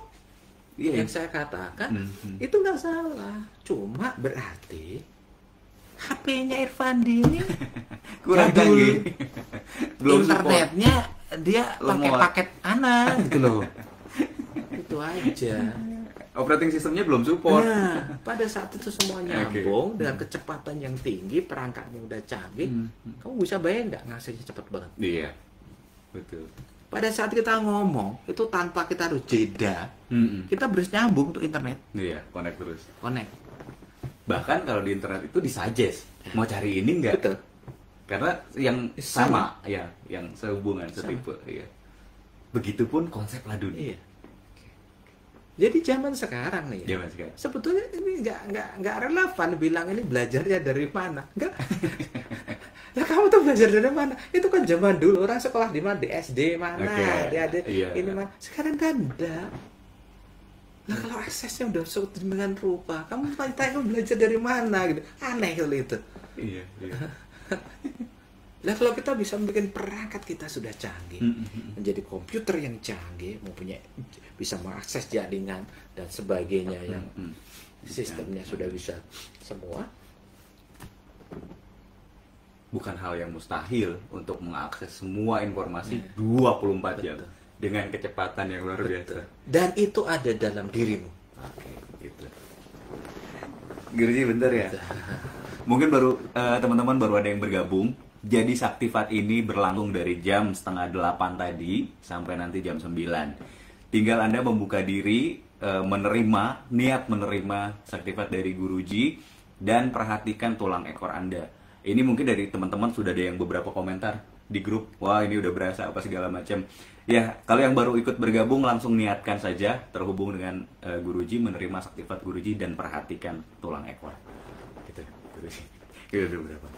[SPEAKER 1] Iya.
[SPEAKER 2] Yang saya katakan
[SPEAKER 1] Hmm.
[SPEAKER 2] itu nggak salah. Cuma berarti HP-nya Irfandi ini
[SPEAKER 1] Kurang
[SPEAKER 2] jadul.
[SPEAKER 1] canggih. Belum support.
[SPEAKER 2] Internetnya dia pakai
[SPEAKER 1] Lemot.
[SPEAKER 2] paket aneh gitu loh. Itu aja.
[SPEAKER 1] Operating sistemnya belum support.
[SPEAKER 2] Nah, pada saat itu semua
[SPEAKER 1] Oke.
[SPEAKER 2] nyambung dengan kecepatan yang tinggi, perangkatnya udah canggih, kamu bisa bayang nggak ngasihnya cepet banget?
[SPEAKER 1] Iya. Betul.
[SPEAKER 2] Pada saat kita ngomong, itu tanpa kita harus jeda,
[SPEAKER 1] Hmm.
[SPEAKER 2] kita harus nyambung tuh internet,
[SPEAKER 1] Iya, connect terus.
[SPEAKER 2] connect.
[SPEAKER 1] Bahkan kalau di internet itu disuggest mau cari ini enggak?
[SPEAKER 2] Betul.
[SPEAKER 1] Karena yang
[SPEAKER 2] Sama.
[SPEAKER 1] sama, ya, yang sehubungan, setipe, iya. Begitupun konsep ladun.
[SPEAKER 2] Iya. Jadi zaman sekarang nih ya,
[SPEAKER 1] Zaman sekarang.
[SPEAKER 2] sebetulnya ini nggak relevan bilang ini belajarnya dari mana, enggak. Lah kamu tuh belajar dari mana? Itu kan zaman dulu orang sekolah di mana, di SD mana,
[SPEAKER 1] Oke,
[SPEAKER 2] di ada
[SPEAKER 1] iya.
[SPEAKER 2] ini mana. Sekarang kan ada. Lah kalau aksesnya udah sedemikian rupa, kamu tanya kamu belajar dari mana gitu, aneh kalau itu.
[SPEAKER 1] Iya, iya.
[SPEAKER 2] Lah kalau kita bisa bikin perangkat kita sudah canggih,
[SPEAKER 1] Mm-mm.
[SPEAKER 2] menjadi komputer yang canggih, mempunyai bisa mengakses jaringan dan sebagainya yang
[SPEAKER 1] Mm.
[SPEAKER 2] sistemnya sudah bisa semua.
[SPEAKER 1] Bukan hal yang mustahil untuk mengakses semua informasi 24 jam
[SPEAKER 2] Betul.
[SPEAKER 1] dengan kecepatan yang luar biasa.
[SPEAKER 2] Dan itu ada dalam dirimu.
[SPEAKER 1] Oke, gitu. Guruji bentar ya. Mungkin baru teman-teman baru ada yang bergabung. Jadi Saktifat ini berlangsung dari jam 7:30 tadi sampai nanti jam 9. Tinggal Anda membuka diri, menerima, niat menerima Saktifat dari Guruji dan perhatikan tulang ekor Anda. Ini mungkin dari teman-teman sudah ada yang beberapa komentar di grup. Wah, ini udah berasa apa segala macam. Ya, kalau yang baru ikut bergabung langsung niatkan saja terhubung dengan Guruji, menerima Saktifat Guruji dan perhatikan tulang ekor. Gitu, Guruji. Itu udah berapa?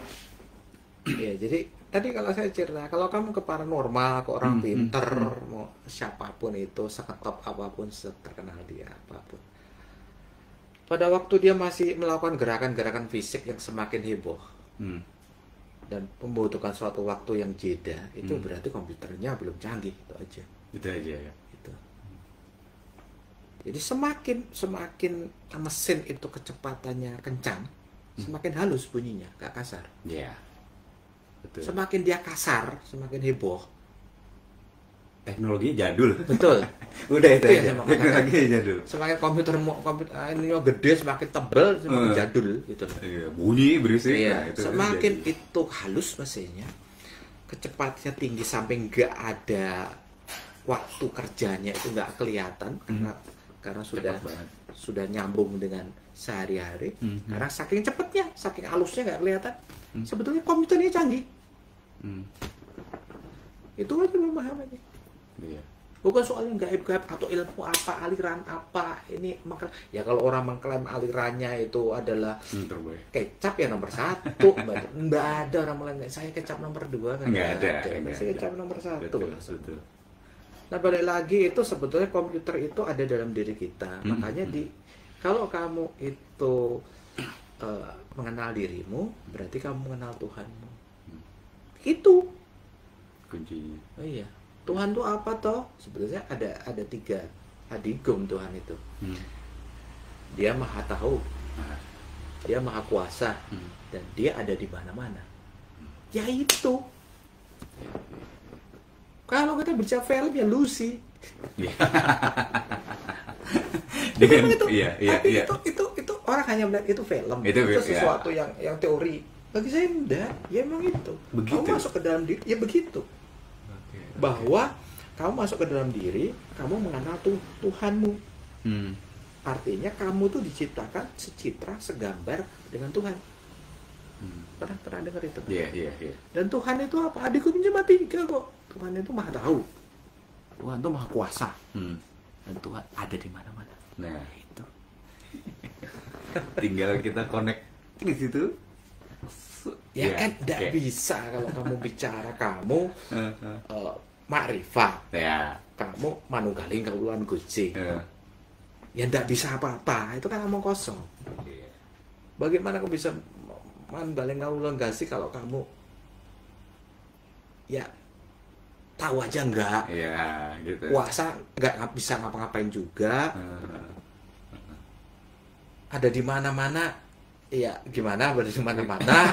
[SPEAKER 2] Ya, jadi tadi kalau saya cerita, kalau kamu ke paranormal, ke orang pinter, mau siapapun itu, seketop apapun, terkenal dia apapun. Pada waktu dia masih melakukan gerakan-gerakan fisik yang semakin heboh dan membutuhkan suatu waktu yang jeda, itu berarti komputernya belum canggih, itu aja.
[SPEAKER 1] Itu aja ya.
[SPEAKER 2] Itu. Jadi semakin mesin itu kecepatannya kencang, semakin halus bunyinya, gak kasar.
[SPEAKER 1] Iya. Betul.
[SPEAKER 2] Semakin dia kasar, semakin heboh.
[SPEAKER 1] Teknologi jadul.
[SPEAKER 2] Betul.
[SPEAKER 1] Udah itu
[SPEAKER 2] Itu
[SPEAKER 1] aja.
[SPEAKER 2] yang saya mau katakan.
[SPEAKER 1] Teknologi jadul.
[SPEAKER 2] Semakin komputer ini gede, semakin tebal, semakin jadul gitu.
[SPEAKER 1] Iya, bunyi berisik.
[SPEAKER 2] Iya,
[SPEAKER 1] Nah, itu
[SPEAKER 2] semakin
[SPEAKER 1] jadul.
[SPEAKER 2] itu halus mesinnya, kecepatannya tinggi sampai nggak ada waktu kerjanya itu nggak kelihatan karena
[SPEAKER 1] Cepat banget.
[SPEAKER 2] sudah nyambung dengan sehari-hari.
[SPEAKER 1] Mhm.
[SPEAKER 2] Karena saking cepatnya, saking halusnya nggak kelihatan. Sebetulnya komputernya canggih.
[SPEAKER 1] Hmm.
[SPEAKER 2] Itu aja pemahamannya.
[SPEAKER 1] Iya.
[SPEAKER 2] Bukan soal yang gaib-gaib atau ilmu apa, aliran apa. Ini ya kalau orang mengklaim alirannya itu adalah
[SPEAKER 1] Terbaik.
[SPEAKER 2] kecap ya nomor 1, nggak ada orang mengklaim saya kecap nomor 2 kan
[SPEAKER 1] Nggak ada.
[SPEAKER 2] saya kecap nomor 1.
[SPEAKER 1] Betul.
[SPEAKER 2] Nah balik lagi itu sebetulnya komputer itu ada dalam diri kita. Makanya kalau kamu itu mengenal dirimu, berarti kamu mengenal Tuhanmu. Itu.
[SPEAKER 1] Kuncinya.
[SPEAKER 2] Oh iya. Tuhan itu apa toh? Sebetulnya ada 3 hadigum Tuhan itu. Dia maha tahu, dia maha kuasa, dan dia ada di mana-mana. Ya itu. Kalau kita bicara film ya Lucy.
[SPEAKER 1] Iya.
[SPEAKER 2] Memang itu,
[SPEAKER 1] iya.
[SPEAKER 2] itu orang hanya melihat itu film.
[SPEAKER 1] Itu
[SPEAKER 2] sesuatu yang teori. Bagi saya enggak, ya emang itu.
[SPEAKER 1] Begitu.
[SPEAKER 2] Kamu masuk ke dalam diri, ya begitu. Bahwa kamu masuk ke dalam diri, kamu mengenal Tuhanmu. Artinya kamu tuh diciptakan secitra, segambar dengan Tuhan. Pernah dengar itu?
[SPEAKER 1] Iya.
[SPEAKER 2] Dan Tuhan itu apa? Adikku cuma 3 kok. Tuhan itu maha tahu. Tuhan itu maha kuasa. Dan Tuhan ada di mana-mana.
[SPEAKER 1] Nah,
[SPEAKER 2] Itu.
[SPEAKER 1] tinggal kita connect di situ.
[SPEAKER 2] Ya
[SPEAKER 1] Iya,
[SPEAKER 2] kan tidak
[SPEAKER 1] oke.
[SPEAKER 2] bisa kalau kamu bicara kamu makrifat,
[SPEAKER 1] Ya.
[SPEAKER 2] kamu manunggaling kauluan Gusti.
[SPEAKER 1] Eh.
[SPEAKER 2] Ya tidak bisa apa-apa. Itu kan omong kosong.
[SPEAKER 1] Iya.
[SPEAKER 2] Bagaimana kamu bisa manunggaling kauluan Gusti kalau kamu ya tahu aja enggak,
[SPEAKER 1] Iya, gitu.
[SPEAKER 2] puasa enggak bisa ngapa-ngapain juga, ada di mana-mana, ya gimana ada di mana-mana.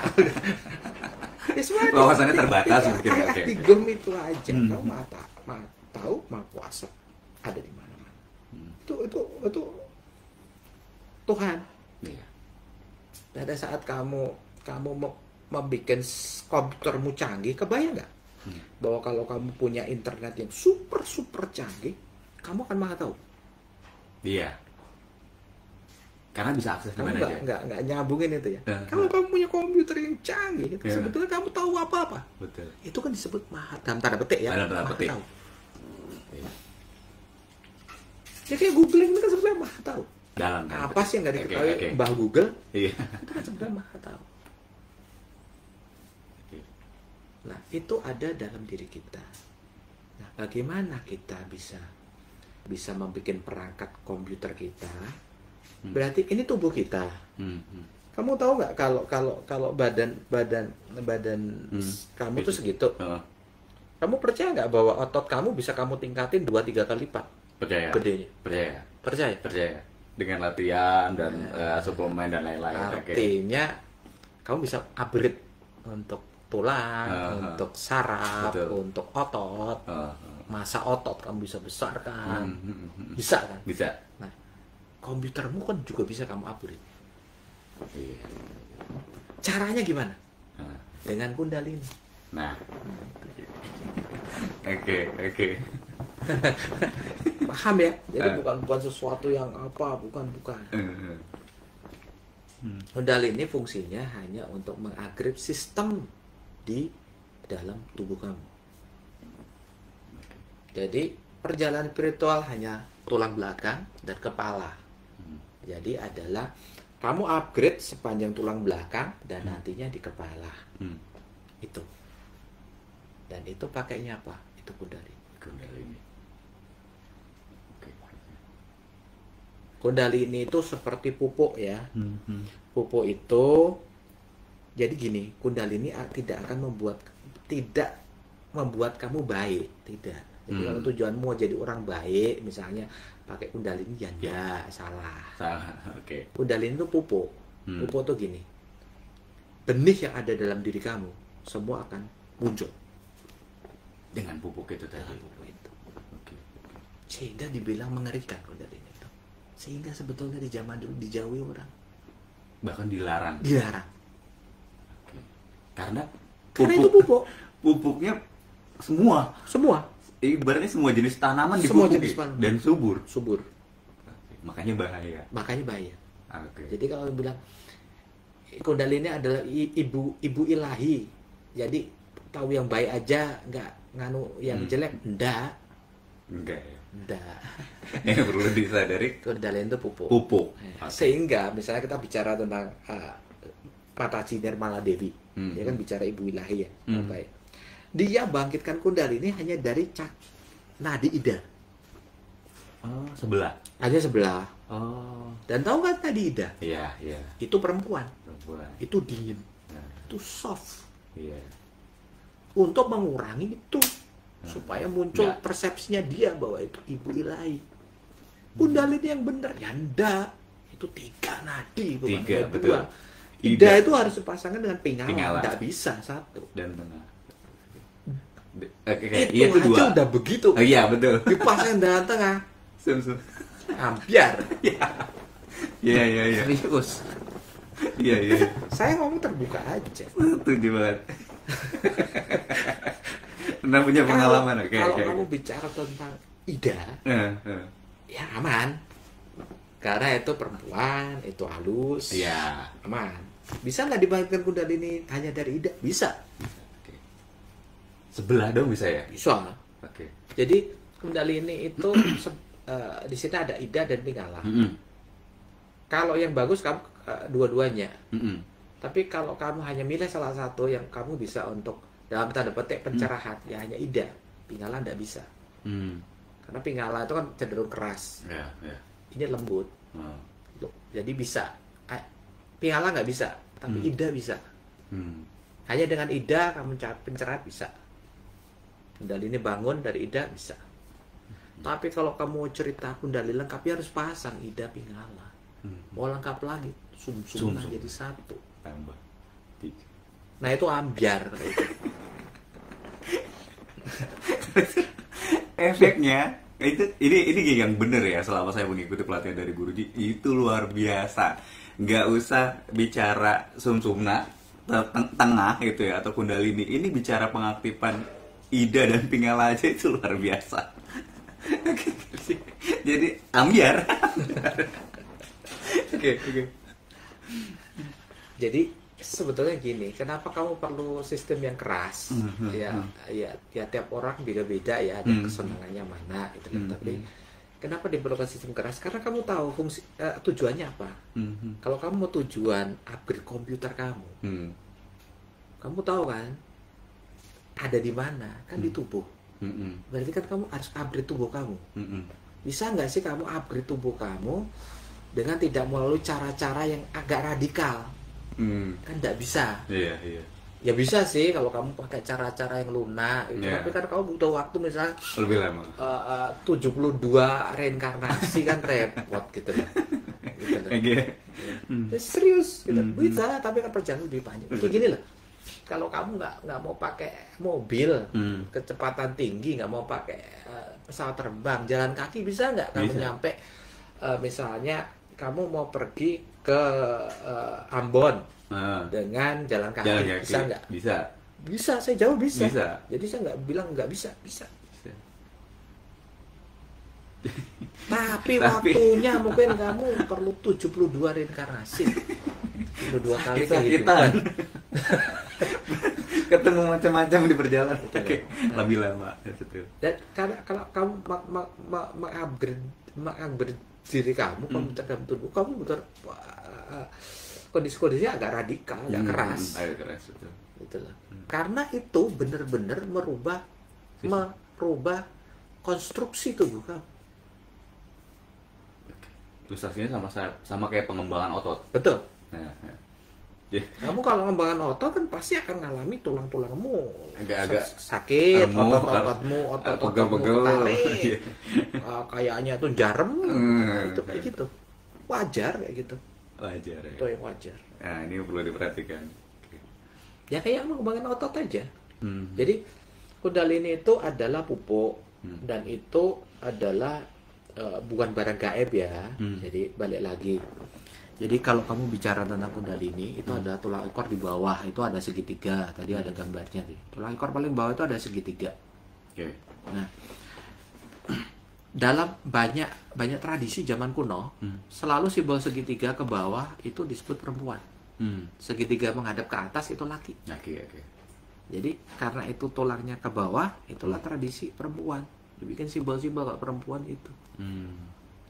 [SPEAKER 2] Ya semuanya
[SPEAKER 1] Wawasannya terbatas mungkin. Oke.
[SPEAKER 2] Digem itu aja. Kamu maha tahu, maha kuasa, ada di mana-mana. Itu Tuhan.
[SPEAKER 1] Iya.
[SPEAKER 2] Pada saat kamu membuat komputermu canggih, kebayang nggak? Bahwa kalau kamu punya internet yang super canggih, kamu akan maha tahu.
[SPEAKER 1] Iya. Karena bisa akses di
[SPEAKER 2] Kamu
[SPEAKER 1] mana aja.
[SPEAKER 2] nggak nyambungin itu ya.
[SPEAKER 1] Nah,
[SPEAKER 2] Kalau kamu punya komputer yang canggih, itu
[SPEAKER 1] Ya.
[SPEAKER 2] sebetulnya kamu tahu apa-apa.
[SPEAKER 1] Betul.
[SPEAKER 2] Itu kan disebut maha, dalam tanda petik ya.
[SPEAKER 1] Dalam tanda
[SPEAKER 2] maha
[SPEAKER 1] petik.
[SPEAKER 2] tahu.
[SPEAKER 1] Iya.
[SPEAKER 2] Ya kayak googling itu kan sebetulnya maha tahu.
[SPEAKER 1] Dalam.
[SPEAKER 2] Apa sih yang nggak diketahui
[SPEAKER 1] Oke.
[SPEAKER 2] Mbah Google?
[SPEAKER 1] Iya.
[SPEAKER 2] Itu kan sebenarnya maha tahu.
[SPEAKER 1] Oke.
[SPEAKER 2] Nah, itu ada dalam diri kita. Nah, bagaimana kita bisa membuat perangkat komputer kita? Berarti ini tubuh kita. Kamu tahu nggak kalau badan kamu tuh segitu?
[SPEAKER 1] Oh,
[SPEAKER 2] Kamu percaya nggak bahwa otot kamu bisa kamu tingkatin 2-3 kali lipat
[SPEAKER 1] percaya.
[SPEAKER 2] gedenya?
[SPEAKER 1] Percaya.
[SPEAKER 2] Percaya?
[SPEAKER 1] Percaya. Dengan latihan dan suplemen dan lain-lain. Oke.
[SPEAKER 2] Artinya kamu bisa upgrade untuk tulang, untuk saraf,
[SPEAKER 1] Betul.
[SPEAKER 2] untuk otot. Masa otot kamu bisa besarkan. Bisa kan?
[SPEAKER 1] Bisa.
[SPEAKER 2] Nah, komputermu kan juga bisa kamu upgrade.
[SPEAKER 1] Iya.
[SPEAKER 2] Caranya gimana?
[SPEAKER 1] Nah.
[SPEAKER 2] Dengan Kundalini.
[SPEAKER 1] Nah. Oke.
[SPEAKER 2] Paham ya? Jadi bukan sesuatu yang apa, bukan. Kundalini fungsinya hanya untuk mengupgrade sistem di dalam tubuh kamu. Jadi perjalanan spiritual hanya tulang belakang dan kepala. Jadi adalah kamu upgrade sepanjang tulang belakang dan nantinya di kepala. Itu. Dan itu pakainya apa? Itu Kundalini.
[SPEAKER 1] Kundalini. Oke.
[SPEAKER 2] Kundalini itu seperti pupuk ya. Pupuk itu jadi gini, Kundalini tidak akan membuat kamu baik, tidak. Jadi kalau tujuanmu jadi orang baik, misalnya pakai Kundalini ya enggak, salah.
[SPEAKER 1] Salah. Oke.
[SPEAKER 2] Kundalini itu pupuk. Pupuk itu gini. benih yang ada dalam diri kamu semua akan muncul
[SPEAKER 1] Dengan pupuk itu tadi.
[SPEAKER 2] dengan pupuk itu.
[SPEAKER 1] Oke.
[SPEAKER 2] Sehingga dibilang mengerikan Kundalini itu. Sehingga sebetulnya di zaman dulu dijauhi orang,
[SPEAKER 1] Bahkan dilarang.
[SPEAKER 2] dilarang.
[SPEAKER 1] Oke. Karena
[SPEAKER 2] Karena itu pupuk
[SPEAKER 1] pupuknya semua.
[SPEAKER 2] semua
[SPEAKER 1] Ibaratnya semua jenis tanaman
[SPEAKER 2] Semua
[SPEAKER 1] dipupuki
[SPEAKER 2] jenis tanaman.
[SPEAKER 1] dan subur.
[SPEAKER 2] subur,
[SPEAKER 1] Oke. Makanya bahaya.
[SPEAKER 2] makanya bahaya.
[SPEAKER 1] Oke.
[SPEAKER 2] Jadi kalau bilang Kundalini adalah ibu ilahi, jadi tahu yang baik aja, nggak nganu yang jelek, enggak.
[SPEAKER 1] Enggak ya.
[SPEAKER 2] Enggak.
[SPEAKER 1] Yang perlu disadari
[SPEAKER 2] Kundalini itu pupuk.
[SPEAKER 1] pupuk. Oke.
[SPEAKER 2] Sehingga misalnya kita bicara tentang Mataji Nirmala Dewi, dia kan bicara ibu ilahi ya, baik. Dia bangkitkan Kundalini hanya dari nadi Ida,
[SPEAKER 1] Oh, sebelah.
[SPEAKER 2] hanya sebelah.
[SPEAKER 1] Oh.
[SPEAKER 2] Dan tahu nggak nadi Ida?
[SPEAKER 1] Iya, iya.
[SPEAKER 2] Itu perempuan,
[SPEAKER 1] Perempuan.
[SPEAKER 2] itu dingin,
[SPEAKER 1] Nah,
[SPEAKER 2] itu soft.
[SPEAKER 1] iya.
[SPEAKER 2] Untuk mengurangi itu, supaya muncul
[SPEAKER 1] Nggak.
[SPEAKER 2] persepsinya dia bahwa itu ibu ilahi. Kundalini yang benar ya enggak. Itu 3 nadi, bukan
[SPEAKER 1] Tiga,
[SPEAKER 2] hanya
[SPEAKER 1] betul.
[SPEAKER 2] 2. Ida itu harus dipasangkan dengan Pingala,
[SPEAKER 1] Pingala.
[SPEAKER 2] enggak bisa satu.
[SPEAKER 1] Dan tengah. Oke,
[SPEAKER 2] Itu
[SPEAKER 1] iya itu
[SPEAKER 2] aja
[SPEAKER 1] dua.
[SPEAKER 2] udah begitu.
[SPEAKER 1] Oh, iya, betul.
[SPEAKER 2] Dipasang dengan tengah,
[SPEAKER 1] Sum.
[SPEAKER 2] ambiar.
[SPEAKER 1] Iya, iya, iya.
[SPEAKER 2] Serius.
[SPEAKER 1] Iya, iya.
[SPEAKER 2] Saya ngomong terbuka aja.
[SPEAKER 1] Setuju banget. Pernah punya pengalaman, oke.
[SPEAKER 2] Kalau
[SPEAKER 1] oke.
[SPEAKER 2] kamu bicara tentang Ida,
[SPEAKER 1] Eh.
[SPEAKER 2] ya aman. Karena itu perempuan, itu halus,
[SPEAKER 1] Iya.
[SPEAKER 2] aman. Bisa nggak dibangkitkan Kundalini hanya dari Ida? Bisa.
[SPEAKER 1] Oke. Sebelah dong bisa ya?
[SPEAKER 2] Bisa.
[SPEAKER 1] Oke.
[SPEAKER 2] Jadi Kundalini itu di sini ada Ida dan Pingala.
[SPEAKER 1] Mm-mm.
[SPEAKER 2] Kalau yang bagus kamu dua-duanya.
[SPEAKER 1] Mm-mm.
[SPEAKER 2] Tapi kalau kamu hanya milih salah satu yang kamu bisa untuk dalam tanda petik pencerahan, ya hanya Ida. Pingala nggak bisa.
[SPEAKER 1] Mm.
[SPEAKER 2] Karena Pingala itu kan cenderung keras.
[SPEAKER 1] Ya, ya.
[SPEAKER 2] Ini lembut.
[SPEAKER 1] Oh.
[SPEAKER 2] Jadi bisa. Pingala nggak bisa, tapi Ida bisa.
[SPEAKER 1] Hmm.
[SPEAKER 2] Hanya dengan Ida kamu pencerahan bisa. Kundalini bangun dari Ida bisa. Tapi kalau kamu mau cerita Kundalini lengkap, ya harus pasang Ida Pingala. Mau lengkap lagi, sum-sumlah
[SPEAKER 1] Sum-sum.
[SPEAKER 2] jadi satu.
[SPEAKER 1] Tambah. Tiga.
[SPEAKER 2] Nah itu ambiar.
[SPEAKER 1] Efeknya ini yang bener ya, selama saya mengikuti pelatihan dari Guruji itu luar biasa. Nggak usah bicara sumsumna tengah gitu ya, atau Kundalini, ini bicara pengaktifan Ida dan Pingala aja itu luar biasa. Jadi ambiar. Oke.
[SPEAKER 2] Jadi sebetulnya gini, kenapa kamu perlu sistem yang keras? Ya tiap orang beda-beda ya, ada kesenangannya mana gitu kan. Tapi kenapa diperlukan sistem keras? Karena kamu tahu fungsi tujuannya apa. Kalau kamu mau tujuan upgrade komputer kamu, kamu tahu kan ada di mana? Kan di tubuh. Berarti kan kamu harus upgrade tubuh kamu. Bisa nggak sih kamu upgrade tubuh kamu dengan tidak melalui cara-cara yang agak radikal? Kan nggak bisa.
[SPEAKER 1] Iya.
[SPEAKER 2] Ya bisa sih kalau kamu pakai cara-cara yang lunak gitu.
[SPEAKER 1] Iya.
[SPEAKER 2] Tapi kan kamu butuh waktu misalnya
[SPEAKER 1] Lebih lama.
[SPEAKER 2] 72 reinkarnasi kan repot gitu loh. Gitu loh.
[SPEAKER 1] Oke.
[SPEAKER 2] Ya, serius gitu. Bisa, tapi kan perjalanan lebih panjang. Kayak gini loh. Kalau kamu nggak mau pakai mobil kecepatan tinggi, nggak mau pakai pesawat terbang, jalan kaki bisa nggak kamu
[SPEAKER 1] Bisa.
[SPEAKER 2] nyampe misalnya kamu mau pergi ke Ambon dengan jalan kaki,
[SPEAKER 1] Jalan kaki.
[SPEAKER 2] bisa nggak?
[SPEAKER 1] Bisa.
[SPEAKER 2] Bisa, saya jawab bisa.
[SPEAKER 1] Bisa.
[SPEAKER 2] Jadi saya nggak bilang nggak bisa, bisa. Tapi waktunya mungkin kamu perlu 72 reinkarnasi. 72 kali kehidupan.
[SPEAKER 1] Ketemu macam-macam di perjalanan. Oke. Lebih lama. Betul.
[SPEAKER 2] Dan karena kalau kamu mengupgrade diri kamu, komputer dalam tubuh kamu butuh kondisi-kondisinya agak radikal, agak keras.
[SPEAKER 1] Agak keras, betul.
[SPEAKER 2] Gitu loh. Karena itu benar-benar merubah konstruksi tubuh kamu.
[SPEAKER 1] Ilustrasinya sama kayak pengembangan otot.
[SPEAKER 2] Betul.
[SPEAKER 1] Nah, ya.
[SPEAKER 2] Kamu kalau pengembangan otot kan pasti akan ngalami tulang-tulangmu
[SPEAKER 1] Agak-agak
[SPEAKER 2] sakit,
[SPEAKER 1] remuk,
[SPEAKER 2] otot-ototmu
[SPEAKER 1] pegel-pegel.
[SPEAKER 2] ketarik, kayaknya tuh jarum, itu kayak
[SPEAKER 1] Iya.
[SPEAKER 2] gitu. Wajar kayak gitu.
[SPEAKER 1] Wajar ya.
[SPEAKER 2] Itu yang wajar.
[SPEAKER 1] Nah, ini perlu diperhatikan.
[SPEAKER 2] Ya kayak mengembangkan otot aja.
[SPEAKER 1] Hmm.
[SPEAKER 2] Jadi Kundalini itu adalah pupuk dan itu adalah bukan barang gaib ya. Jadi balik lagi. Jadi kalau kamu bicara tentang Kundalini itu ada tulang ekor di bawah itu ada segitiga. Tadi ada gambarnya nih. Tulang ekor paling bawah itu ada segitiga.
[SPEAKER 1] Oke.
[SPEAKER 2] Nah, dalam banyak tradisi zaman kuno selalu simbol segitiga ke bawah itu disebut perempuan. Segitiga menghadap ke atas itu laki.
[SPEAKER 1] Oke.
[SPEAKER 2] Jadi karena itu tulangnya ke bawah, itulah tradisi perempuan. Dibikin simbol-simbol kalau perempuan itu.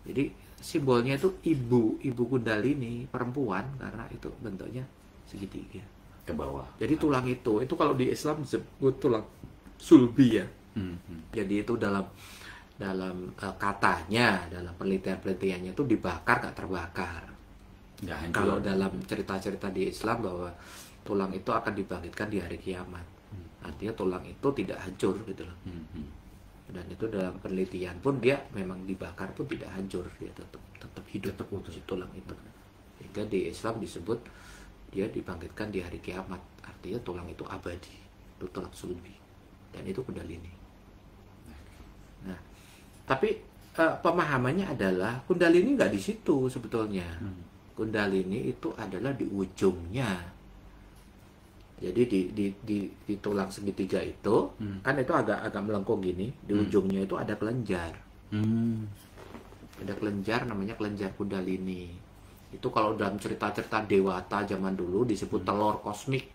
[SPEAKER 2] Jadi simbolnya itu ibu Kundalini perempuan karena itu bentuknya segitiga
[SPEAKER 1] Ke bawah.
[SPEAKER 2] jadi tulang itu kalau di Islam disebut tulang sulbi ya. Jadi itu dalam katanya dalam penelitiannya itu dibakar gak terbakar.
[SPEAKER 1] Nggak hancur.
[SPEAKER 2] Kalau dalam cerita-cerita di Islam bahwa tulang itu akan dibangkitkan di hari kiamat, artinya tulang itu tidak hancur gitu loh. Dan itu dalam penelitian pun dia memang dibakar pun tidak hancur, dia tetap hidup si tulang itu. Sehingga di Islam disebut dia dibangkitkan di hari kiamat, artinya tulang itu abadi, itu tulang sulbi dan itu Kundalini. Nah, tapi pemahamannya adalah Kundalini nggak di situ sebetulnya. Kundalini itu adalah di ujungnya. Jadi di tulang segitiga itu kan itu agak melengkung gini, di ujungnya itu ada kelenjar. Ada kelenjar namanya kelenjar Kundalini. Itu kalau dalam cerita-cerita dewata zaman dulu disebut telur kosmik.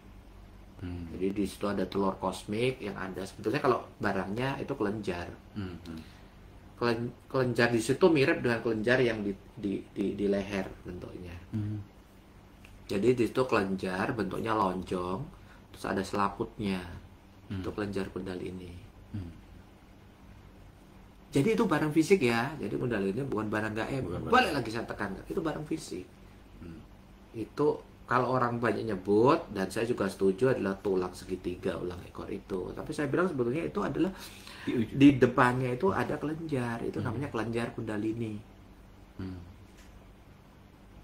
[SPEAKER 2] Jadi di situ ada telur kosmik yang ada sebetulnya kalau barangnya itu kelenjar. Kelenjar di situ mirip dengan kelenjar yang di leher bentuknya. Jadi di situ kelenjar bentuknya lonjong, terus ada selaputnya. Itu kelenjar Kundalini. Jadi itu barang fisik ya. Jadi Kundalini bukan barang gaib. Balik lagi saya tekankan, itu barang fisik. Itu kalau orang banyak nyebut dan saya juga setuju adalah tulang segitiga ulang ekor itu. Tapi saya bilang sebetulnya itu adalah di depannya itu ada kelenjar. Itu namanya kelenjar Kundalini.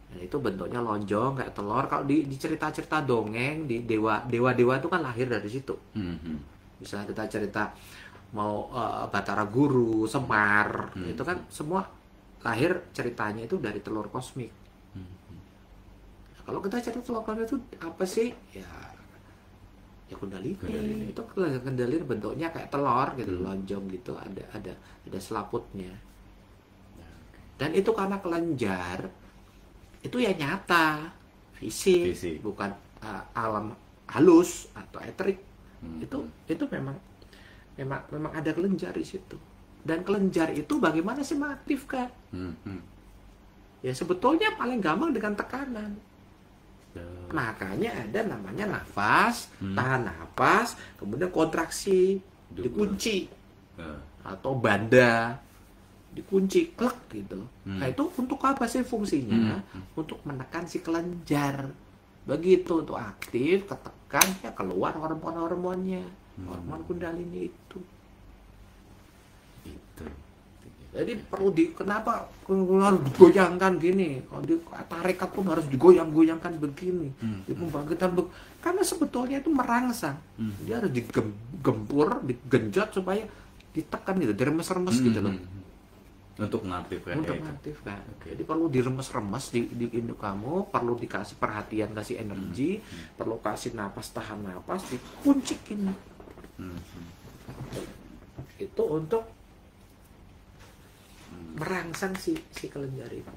[SPEAKER 2] Dan itu bentuknya lonjong kayak telur. Kalau di cerita-cerita dongeng di dewa itu kan lahir dari situ. Misalnya kita cerita mau Batara Guru, Semar, itu kan semua lahir ceritanya itu dari telur kosmik. Nah, kalau kita cerita telur kosmik itu apa sih? Ya Kundalini. Itu Kundalini bentuknya kayak telur gitu, lonjong gitu, ada selaputnya. Dan itu karena kelenjar itu ya nyata, fisik. Bukan alam halus atau eterik. Itu memang ada kelenjar di situ. Dan kelenjar itu bagaimana sih mengaktifkan? Ya sebetulnya paling gampang dengan tekanan. Makanya ada namanya nafas, tahan nafas, kemudian kontraksi, dikunci, atau banda dikunci, klek gitu. Nah itu untuk apa sih fungsinya? Untuk menekan si kelenjar. Begitu untuk aktif, ketekan, ya keluar hormon-hormonnya, hormon Kundalini itu. Jadi perlu kenapa harus digoyangkan gini? Kalau di tarekat pun harus digoyang-goyangkan begini, dipembangkitan karena sebetulnya itu merangsang. Dia harus digempur, digenjot supaya ditekan gitu, diremes-remes gitu loh.
[SPEAKER 1] Untuk mengaktifkan.
[SPEAKER 2] Jadi perlu diremes-remes di induk kamu, perlu dikasih perhatian, kasih energi, perlu kasih napas, tahan napas, dikuncikin. Itu untuk merangsang si kelenjar itu.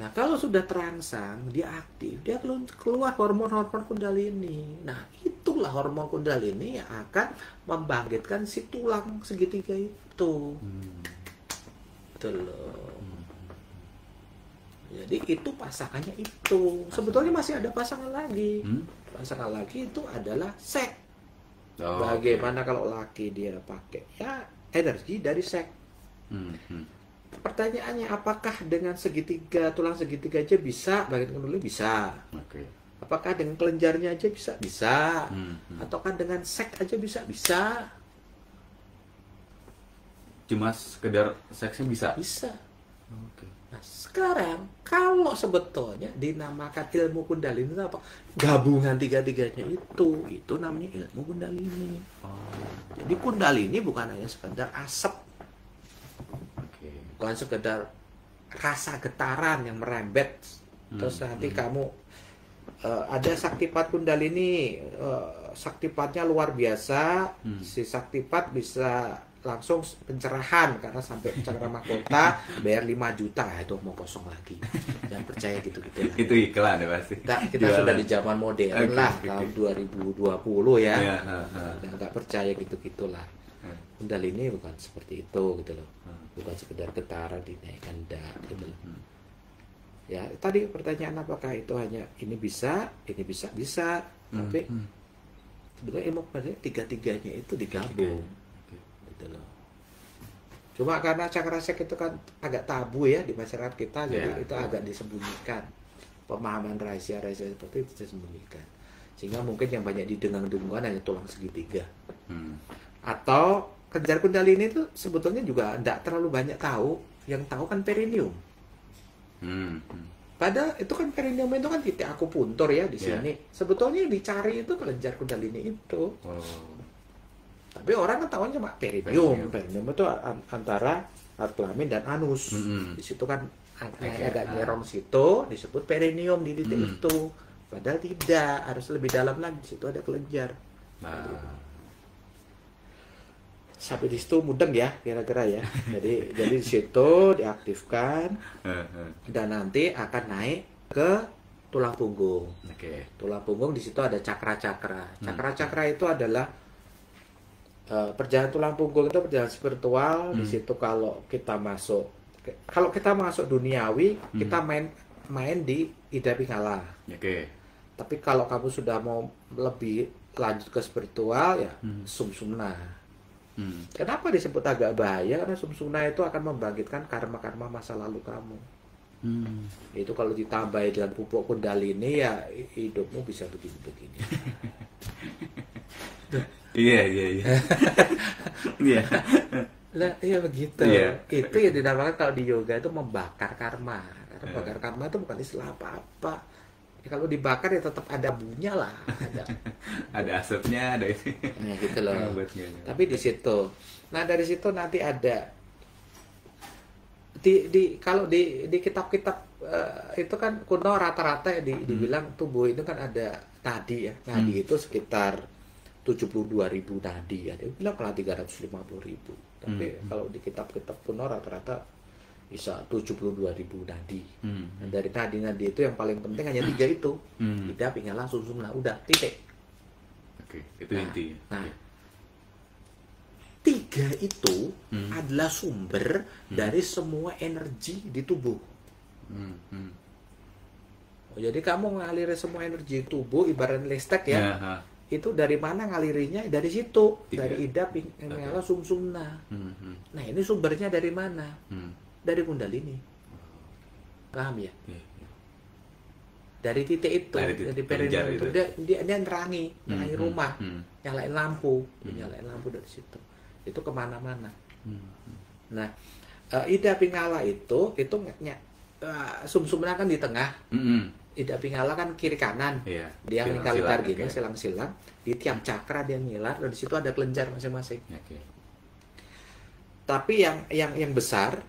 [SPEAKER 2] Nah kalau sudah terangsang, dia aktif, dia keluar hormon-hormon Kundalini. Nah itulah hormon Kundalini yang akan membangkitkan si tulang segitiga itu. Betul loh. Jadi itu pasangannya itu. Sebetulnya masih ada pasangan lagi. Pasangan lagi itu adalah seks. Bagaimana kalau laki dia pakai ya energi dari seks. Pertanyaannya, apakah dengan segitiga, tulang segitiga aja bisa bangkit Kundalini? Bisa. Apakah dengan kelenjarnya aja bisa? Bisa. Ataukah dengan seks aja bisa? Bisa.
[SPEAKER 1] Cuma sekedar seksnya bisa?
[SPEAKER 2] Bisa. Nah, sekarang kalau sebetulnya dinamakan ilmu Kundalini itu apa? Gabungan tiga-tiganya itu namanya ilmu Kundalini. Jadi Kundalini bukan hanya sekedar asap,
[SPEAKER 1] Oke.
[SPEAKER 2] bukan sekedar rasa getaran yang merembet. Terus nanti kamu ada saktipat Kundalini, saktipatnya luar biasa. Si saktipat bisa langsung pencerahan karena sampai cakra mahkota bayar 5 juta itu mau kosong lagi. Jangan percaya gitu-gitu lah.
[SPEAKER 1] Itu iklan ya pasti.
[SPEAKER 2] Kita sudah di zaman modern lah, tahun 2020 ya.
[SPEAKER 1] Iya,
[SPEAKER 2] Dan nggak percaya gitu-gitulah. Kundalini bukan seperti itu gitu loh. Bukan sekedar getaran dinaikkan dak gitu loh. Ya, tadi pertanyaan apakah itu hanya ini bisa, bisa. Tapi sebenarnya ilmu Kundalini tiga-tiganya itu digabung. Gitu loh. Cuma karena cakra sek itu kan agak tabu ya di masyarakat kita, jadi itu agak disembunyikan. Pemahaman rahasia-rahasia seperti itu disembunyikan. Sehingga mungkin yang banyak didengar-dengar hanya tulang segitiga. Atau kejar Kundalini itu sebetulnya juga tidak terlalu banyak tahu. Yang tahu kan perineum. Padahal itu kan perineum itu kan titik akupuntur ya di sini. Sebetulnya yang dicari itu kelenjar Kundalini itu. Tapi orang kan tahunya cuma perineum. Perineum itu antara alat kelamin dan anus. Di situ kan agak nyerong situ disebut perineum di titik itu. Padahal tidak, harus lebih dalam lagi. Di situ ada kelenjar. Sampai di situ mudeng ya kira-kira ya. Jadi di situ diaktifkan dan nanti akan naik ke tulang punggung. Tulang punggung di situ ada cakra-cakra. Cakra-cakra itu adalah perjalanan tulang punggung itu perjalanan spiritual. Di situ kalau kita masuk duniawi, kita main di Ida Pingala. Tapi kalau kamu sudah mau lebih lanjut ke spiritual ya sumsumna. Kenapa disebut agak bahaya? Karena sumsumna itu akan membangkitkan karma-karma masa lalu kamu. Itu kalau ditambah dengan pupuk Kundalini ya hidupmu bisa begini-begini.
[SPEAKER 1] Iya. Iya.
[SPEAKER 2] Lah, iya begitu. Itu yang dinamakan kalau di yoga itu membakar karma. Karena bakar karma itu bukan istilah apa-apa. Ya, kalau dibakar ya tetap ada bunyinya lah.
[SPEAKER 1] Ada asapnya, ada ini.
[SPEAKER 2] Nah, gitu loh. Tapi di situ. Nah, dari situ nanti ada kalau di kitab-kitab itu kan kuno rata-rata ya dibilang tubuh itu kan ada nadi ya. Nadi itu sekitar 72.000 nadi ya. Dia bilang malah 350.000. Tapi kalau di kitab-kitab kuno rata-rata bisa 72.000 nadi. Nah, dari nadi-nadi itu yang paling penting hanya 3 itu. Ida, Pingala, Sumsumna. Udah, titik.
[SPEAKER 1] Oke, itu inti.
[SPEAKER 2] Nah, 3 itu adalah sumber dari semua energi di tubuh. Jadi kamu ngalir semua energi tubuh ibarat listrik ya. Itu dari mana ngalirinya? Dari situ. Dari Ida, Pingala, Sumsumna. Nah, ini sumbernya dari mana? Dari Kundalini. Paham ya? Dari titik itu, dari perineum itu dia nerangi rumah, nyalain lampu dari situ. Itu kemana-mana. Nah, Ida Pingala itu sumsumnya kan di tengah. Ida Pingala kan kiri kanan. Dia ngilar gini, silang-silang. Di tiap cakra dia ngilar dan di situ ada kelenjar masing-masing. Tapi yang besar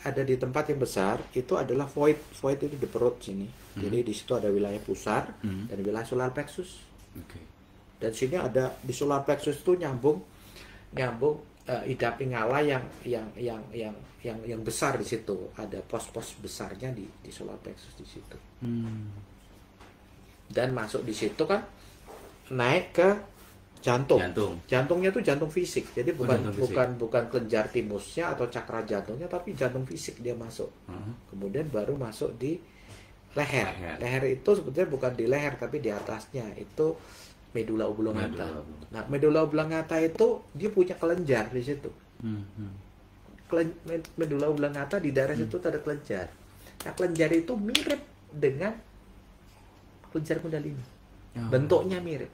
[SPEAKER 2] ada di tempat yang besar itu adalah void itu di perut sini. Jadi di situ ada wilayah pusar dan wilayah solar plexus. Dan sini ada di solar plexus itu nyambung Ida Pingala yang besar di situ. Ada pos-pos besarnya di solar plexus di situ. Dan masuk di situ kan naik ke jantung. Jantungnya itu jantung fisik. Jadi bukan kelenjar timusnya atau cakra jantungnya, tapi jantung fisik dia masuk. Kemudian baru masuk di leher. Leher itu sebetulnya bukan di leher tapi di atasnya itu medula oblongata. Nah, medula oblongata itu dia punya kelenjar di situ. Medula oblongata di daerah situ ada kelenjar. Nah, kelenjar itu mirip dengan kelenjar Kundalini. Bentuknya mirip.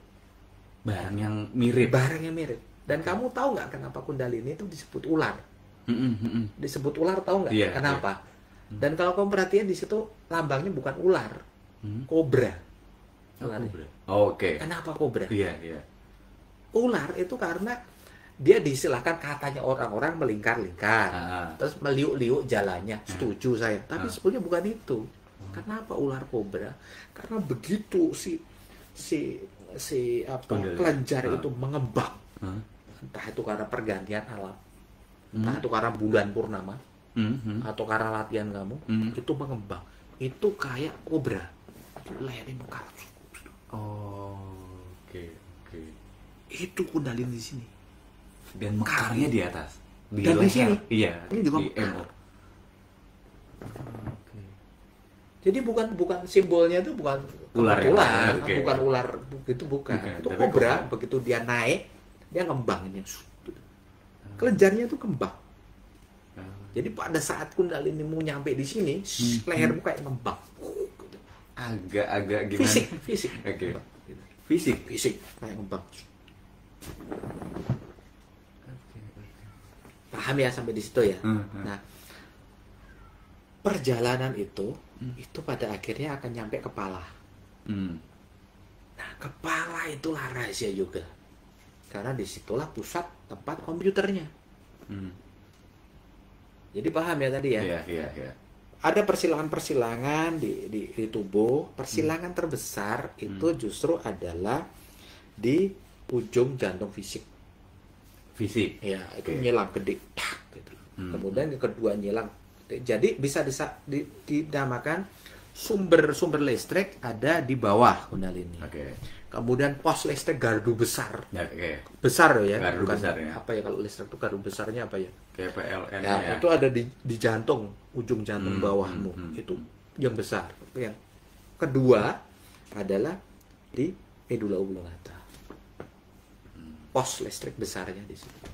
[SPEAKER 1] Barang yang mirip.
[SPEAKER 2] Dan kamu tahu nggak kenapa Kundalini itu disebut ular? Disebut ular tahu nggak? Kenapa? Dan kalau kamu perhatian di situ lambangnya bukan ular, kobra.
[SPEAKER 1] Oh,
[SPEAKER 2] Ular.
[SPEAKER 1] kobra. Oh, oke.
[SPEAKER 2] Kenapa kobra?
[SPEAKER 1] Iya, iya.
[SPEAKER 2] Ular itu karena dia diistilahkan katanya orang-orang melingkar-lingkar,
[SPEAKER 1] Ah.
[SPEAKER 2] terus meliuk-liuk jalannya. Setuju saya, tapi sebenarnya bukan itu. Kenapa ular kobra? Karena begitu si
[SPEAKER 1] Kondali.
[SPEAKER 2] kelenjar itu mengembang,
[SPEAKER 1] Hah?
[SPEAKER 2] entah itu karena pergantian alam, entah itu karena bulan purnama, atau karena latihan kamu, itu mengembang. Itu kayak kobra, lehernya mekar.
[SPEAKER 1] Oh, oke, oke.
[SPEAKER 2] Itu kundalini di sini.
[SPEAKER 1] Dan mekarnya di atas. Di
[SPEAKER 2] Dan di
[SPEAKER 1] leher.
[SPEAKER 2] sini.
[SPEAKER 1] Iya,
[SPEAKER 2] Ini juga
[SPEAKER 1] di
[SPEAKER 2] mekar.
[SPEAKER 1] MO.
[SPEAKER 2] Jadi bukan simbolnya itu bukan
[SPEAKER 1] Ular ya?
[SPEAKER 2] ular,
[SPEAKER 1] Oke.
[SPEAKER 2] bukan ular itu bukan.
[SPEAKER 1] Bukan,
[SPEAKER 2] Itu
[SPEAKER 1] tapi
[SPEAKER 2] kobra,
[SPEAKER 1] kobra.
[SPEAKER 2] begitu dia naik, dia ngembang ini. Kelenjarnya itu kembang. Jadi pada saat kundalinimu nyampe di sini, lehermu kayak ngembang.
[SPEAKER 1] Agak-agak gimana?
[SPEAKER 2] Fisik.
[SPEAKER 1] Oke. Fisik.
[SPEAKER 2] Fisik kayak ngembang. Paham ya sampai di situ ya? Nah, perjalanan itu pada akhirnya akan nyampe kepala.
[SPEAKER 1] Hmm.
[SPEAKER 2] Nah, kepala itulah rahasia yoga. Karena disitulah pusat tempat komputernya.
[SPEAKER 1] Hmm.
[SPEAKER 2] Jadi paham ya tadi ya?
[SPEAKER 1] Iya, iya, iya.
[SPEAKER 2] Ada persilangan-persilangan di tubuh. Persilangan terbesar itu justru adalah di ujung jantung fisik.
[SPEAKER 1] Fisik.
[SPEAKER 2] Ya, itu
[SPEAKER 1] Oke.
[SPEAKER 2] nyilang gede. Tak, gitu. Kemudian yang kedua nyilang. Jadi bisa dinamakan sumber listrik ada di bawah kundalini.
[SPEAKER 1] Oke.
[SPEAKER 2] Kemudian pos listrik gardu besar.
[SPEAKER 1] Ya, oke.
[SPEAKER 2] Besar ya,
[SPEAKER 1] Gardu
[SPEAKER 2] bukan
[SPEAKER 1] besar ya.
[SPEAKER 2] apa ya kalau listrik itu gardu besarnya apa ya?
[SPEAKER 1] Kayak PLN
[SPEAKER 2] Ya,
[SPEAKER 1] ya.
[SPEAKER 2] itu ada di jantung, ujung jantung bawahmu. Itu yang besar. Yang kedua adalah di medula oblongata. Pos listrik besarnya di situ.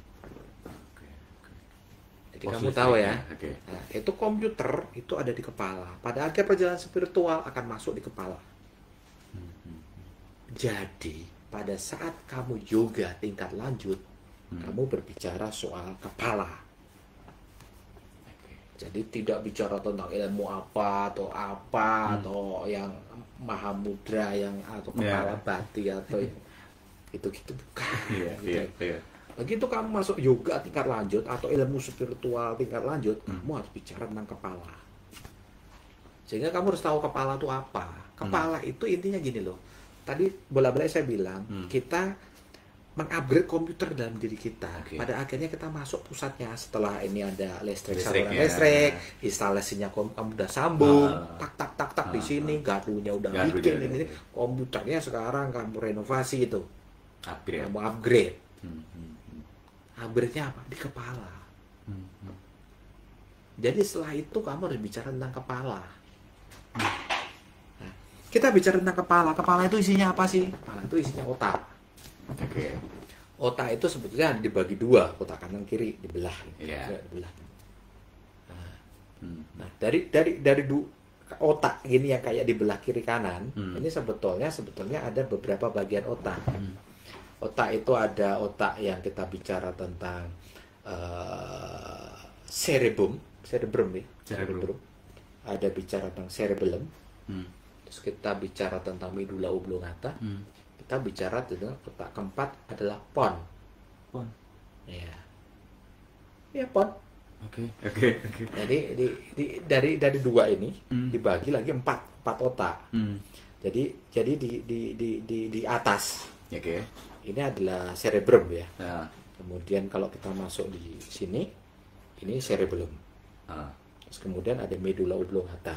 [SPEAKER 1] Oke, oke.
[SPEAKER 2] Jadi
[SPEAKER 1] Pos
[SPEAKER 2] kamu tahu ya.
[SPEAKER 1] listriknya, oke.
[SPEAKER 2] Nah, itu komputer itu ada di kepala. Pada akhir perjalanan spiritual akan masuk di kepala. Jadi pada saat kamu yoga tingkat lanjut, kamu berbicara soal kepala. Jadi tidak bicara tentang ilmu apa atau yang maha mudra yang atau kepala bati atau itu gitu bukan.
[SPEAKER 1] Iya,
[SPEAKER 2] gitu.
[SPEAKER 1] iya, iya.
[SPEAKER 2] Begitu kamu masuk yoga tingkat lanjut atau ilmu spiritual tingkat lanjut, kamu harus bicara tentang kepala. Sehingga kamu harus tahu kepala itu apa. Kepala itu intinya gini loh. Tadi bola-balik saya bilang, kita mengupgrade komputer dalam diri kita.
[SPEAKER 1] Oke.
[SPEAKER 2] Pada akhirnya kita masuk pusatnya setelah ini ada listrik,
[SPEAKER 1] Listrik,
[SPEAKER 2] saluran
[SPEAKER 1] ya.
[SPEAKER 2] listrik, instalasinya kamu udah sambung,
[SPEAKER 1] Ah.
[SPEAKER 2] tak di sini, gardunya udah
[SPEAKER 1] Gardu
[SPEAKER 2] bikin
[SPEAKER 1] dia,
[SPEAKER 2] ini, komputernya sekarang kamu renovasi itu,
[SPEAKER 1] Upgrade.
[SPEAKER 2] kamu upgrade.
[SPEAKER 1] Hmm, hmm,
[SPEAKER 2] Upgrade-nya apa? Di kepala.
[SPEAKER 1] hmm, hmm.
[SPEAKER 2] Jadi setelah itu kamu harus bicara tentang kepala. Nah, kita bicara tentang kepala. Kepala itu isinya apa sih? Kepala itu isinya otak.
[SPEAKER 1] Oke.
[SPEAKER 2] Otak itu sebetulnya dibagi dua, otak kanan kiri dibelah.
[SPEAKER 1] Iya.
[SPEAKER 2] Dibelah.
[SPEAKER 1] Hmm.
[SPEAKER 2] Nah, dari otak ini yang kayak dibelah kiri kanan, ini sebetulnya ada beberapa bagian otak. Otak itu ada otak yang kita bicara tentang cerebrum ya.
[SPEAKER 1] Cerebrum.
[SPEAKER 2] Ada bicara tentang cerebellum.
[SPEAKER 1] Hmm.
[SPEAKER 2] Terus kita bicara tentang medula oblongata. Kita bicara tentang otak keempat adalah pon.
[SPEAKER 1] Pon.
[SPEAKER 2] Ya. Ya pon.
[SPEAKER 1] Oke, oke, oke.
[SPEAKER 2] Jadi dari dua ini dibagi lagi empat otak.
[SPEAKER 1] Hmm.
[SPEAKER 2] Jadi di atas
[SPEAKER 1] Oke.
[SPEAKER 2] ini adalah cerebrum ya.
[SPEAKER 1] Ya.
[SPEAKER 2] Kemudian kalau kita masuk di sini, ini cerebellum.
[SPEAKER 1] Ah.
[SPEAKER 2] Terus kemudian ada medula oblongata.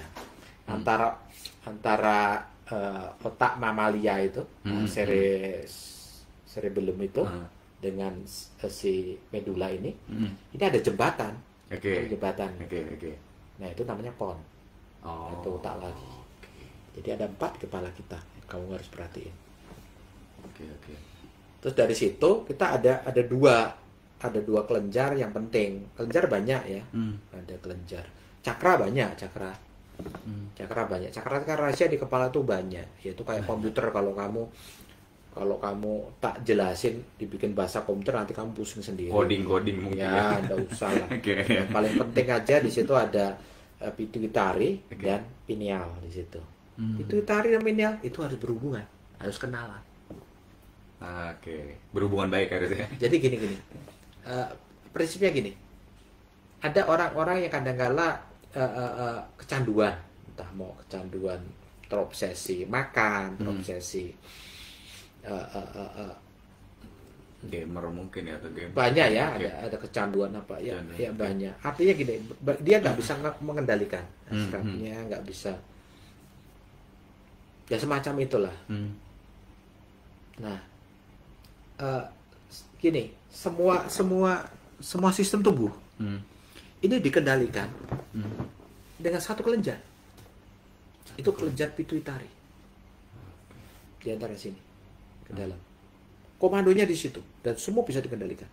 [SPEAKER 2] Antara otak mamalia itu, cerebellum itu dengan si medula ini ada jembatan.
[SPEAKER 1] Oke.
[SPEAKER 2] Ada jembatan.
[SPEAKER 1] Oke, oke.
[SPEAKER 2] Nah itu namanya pon.
[SPEAKER 1] Oh.
[SPEAKER 2] Itu otak lagi. Jadi ada 4 di kepala kita. Kamu harus perhatiin.
[SPEAKER 1] Oke, oke.
[SPEAKER 2] Terus dari situ kita ada dua kelenjar yang penting. Kelenjar banyak ya. Ada kelenjar. Cakra banyak, cakra. Cakra banyak. Cakra rahasia di kepala tuh banyak. Yaitu kayak komputer kalau kamu tak jelasin dibikin bahasa komputer nanti kamu pusing sendiri.
[SPEAKER 1] Coding mungkin
[SPEAKER 2] Ya, enggak usah lah.
[SPEAKER 1] Oke.
[SPEAKER 2] Yang paling penting aja di situ ada pituitari
[SPEAKER 1] Oke.
[SPEAKER 2] dan pineal di situ.
[SPEAKER 1] Hmm.
[SPEAKER 2] Pituitari dan pineal itu harus berhubungan, harus kenalan.
[SPEAKER 1] Oke, berhubungan baik harusnya.
[SPEAKER 2] Jadi gini, prinsipnya gini. Ada orang-orang yang kadang-kala kecanduan, entah mau kecanduan terobsesi makan, terobsesi
[SPEAKER 1] Gamer mungkin ya, atau game.
[SPEAKER 2] banyak ya,
[SPEAKER 1] Oke.
[SPEAKER 2] ada kecanduan apa ya,
[SPEAKER 1] Kecanduan,
[SPEAKER 2] ya
[SPEAKER 1] oke.
[SPEAKER 2] banyak. Artinya gini, dia nggak bisa mengendalikan
[SPEAKER 1] Hmm,
[SPEAKER 2] hasratnya, nggak bisa, ya semacam itulah.
[SPEAKER 1] Hmm.
[SPEAKER 2] Nah, gini, semua sistem tubuh
[SPEAKER 1] Hmm.
[SPEAKER 2] ini dikendalikan
[SPEAKER 1] Hmm.
[SPEAKER 2] dengan satu kelenjar. Itu kelenjar pituitari. Di antara sini ke dalam. Komandonya di situ dan semua bisa dikendalikan.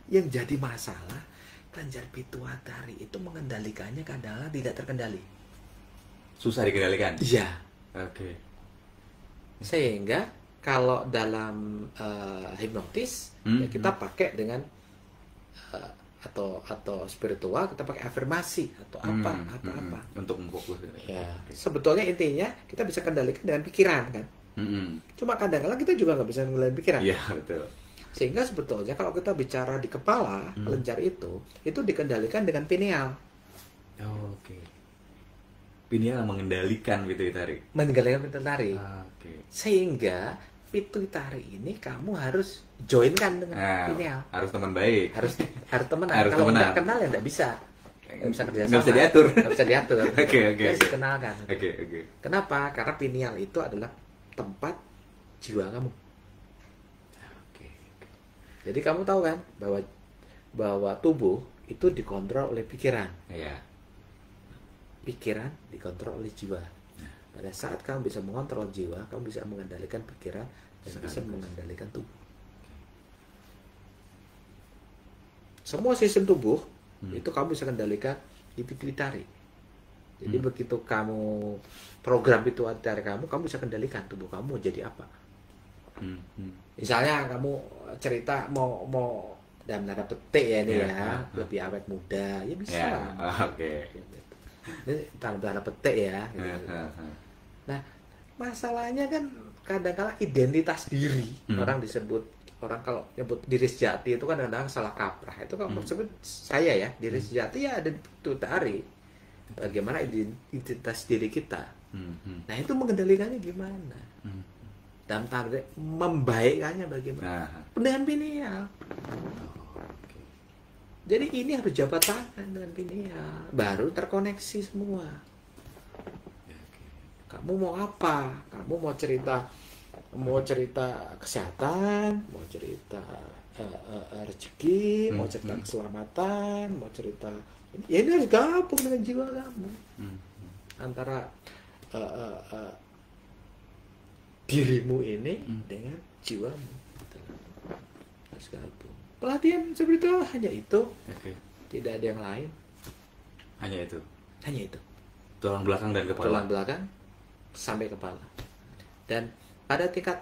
[SPEAKER 2] Yang jadi masalah, kelenjar pituitari itu mengendalikannya kadang-kadang tidak terkendali.
[SPEAKER 1] Susah dikendalikan.
[SPEAKER 2] Iya.
[SPEAKER 1] Oke.
[SPEAKER 2] Sehingga kalau dalam hipnotis ya kita pakai dengan atau spiritual, kita pakai afirmasi atau apa.
[SPEAKER 1] Untuk memfokus.
[SPEAKER 2] Ya, sebetulnya intinya kita bisa kendalikan dengan pikiran kan. Cuma kadang-kadang kita juga nggak bisa mengendalikan pikiran.
[SPEAKER 1] Iya, betul.
[SPEAKER 2] Sehingga sebetulnya kalau kita bicara di kepala, kelenjar itu dikendalikan dengan pineal.
[SPEAKER 1] Oke. Pineal mengendalikan pituitari.
[SPEAKER 2] Mengendalikan pituitari.
[SPEAKER 1] Oke.
[SPEAKER 2] Sehingga pituitari ini kamu harus joinkan dengan
[SPEAKER 1] Nah,
[SPEAKER 2] pineal.
[SPEAKER 1] harus teman baik.
[SPEAKER 2] Harus temenan.
[SPEAKER 1] Harus
[SPEAKER 2] Kalau
[SPEAKER 1] temenan.
[SPEAKER 2] nggak kenal ya nggak bisa. Nggak bisa kerja
[SPEAKER 1] Nggak bisa diatur.
[SPEAKER 2] Nggak bisa diatur.
[SPEAKER 1] Oke.
[SPEAKER 2] Harus dikenalkan.
[SPEAKER 1] Oke.
[SPEAKER 2] Kenapa? Karena pineal itu adalah tempat jiwa kamu.
[SPEAKER 1] Oke.
[SPEAKER 2] Jadi kamu tahu kan bahwa tubuh itu dikontrol oleh pikiran.
[SPEAKER 1] Iya.
[SPEAKER 2] Pikiran dikontrol oleh jiwa. Pada saat kamu bisa mengontrol jiwa, kamu bisa mengendalikan pikiran dan bisa mengendalikan tubuh. Semua sistem tubuh itu kamu bisa kendalikan di pituitari. Jadi begitu kamu program pituitari kamu bisa kendalikan tubuh kamu jadi apa. Misalnya kamu cerita mau dalam tanda petik ya ini ya, lebih awet muda, ya bisa.
[SPEAKER 1] Oke.
[SPEAKER 2] Ini dalam tanda petik ya. Gitu. Nah, masalahnya kan kadang-kadang identitas diri orang kalau nyebut diri sejati itu kan kadang-kadang salah kaprah. Itu kalau sebut saya ya, diri sejati ya ada di pituitari. Bagaimana identitas diri kita. Nah, itu mengendalikannya gimana? Dalam tanda membaikkannya bagaimana? Dengan pineal. Jadi ini harus jabat tangan dengan pineal, baru terkoneksi semua. Kamu mau apa? Kamu mau cerita kesehatan, mau cerita rezeki, mau cerita keselamatan, mau cerita ya ini harus gabung dengan jiwa kamu. Antara dirimu ini dengan jiwamu harus gabung. Pelatihan seperti itu hanya itu. Tidak ada yang lain.
[SPEAKER 1] Hanya itu. Tulang belakang dan kepala.
[SPEAKER 2] Tulang belakang sampai kepala. Dan pada tingkat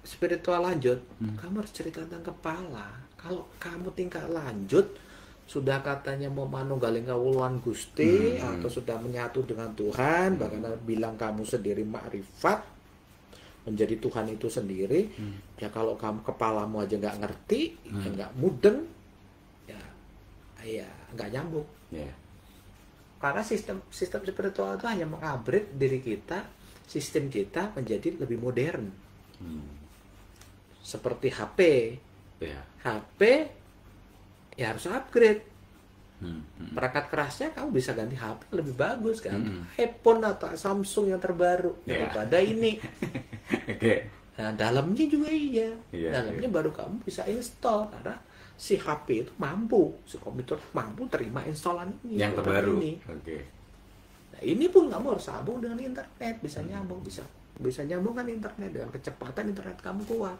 [SPEAKER 2] spiritual lanjut, kamu harus cerita tentang kepala. Kalau kamu tingkat lanjut sudah katanya mau manunggaling kawuluhan Gusti atau sudah menyatu dengan Tuhan, bahkan bilang kamu sendiri makrifat, menjadi Tuhan itu sendiri. Ya kalau kamu kepalamu aja nggak ngerti, ya nggak mudeng, ya nggak nyambung. Karena sistem spiritual itu hanya mengupgrade diri kita, sistem kita menjadi lebih modern. Seperti HP. HP ya harus upgrade. Perangkat kerasnya kamu bisa ganti HP lebih bagus kan. iPhone atau Samsung yang terbaru daripada ini. Nah, dalamnya juga iya. Dalamnya baru kamu bisa install karena si HP itu mampu, si komputer mampu terima instalan ini
[SPEAKER 1] yang terbaru.
[SPEAKER 2] Nah, ini pun kamu harus sambung dengan internet, bisa nyambung, bisa nyambungkan internet dengan kecepatan internet kamu kuat.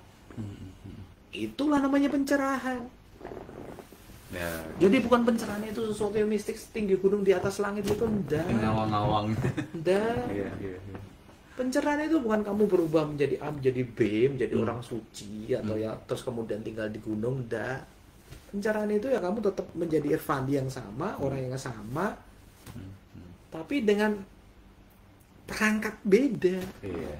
[SPEAKER 2] Itulah namanya pencerahan. Jadi bukan pencerahan itu sesuatu yang mistik tinggi gunung di atas langit itu enggak.
[SPEAKER 1] Ngawang-ngawang.
[SPEAKER 2] Enggak. Pencerahan itu bukan kamu berubah menjadi A, menjadi B, menjadi orang suci atau ya terus kemudian tinggal di gunung, enggak. Pencerahan itu ya kamu tetap menjadi Irfandi yang sama, orang yang sama, tapi dengan perangkat beda.
[SPEAKER 1] Iya.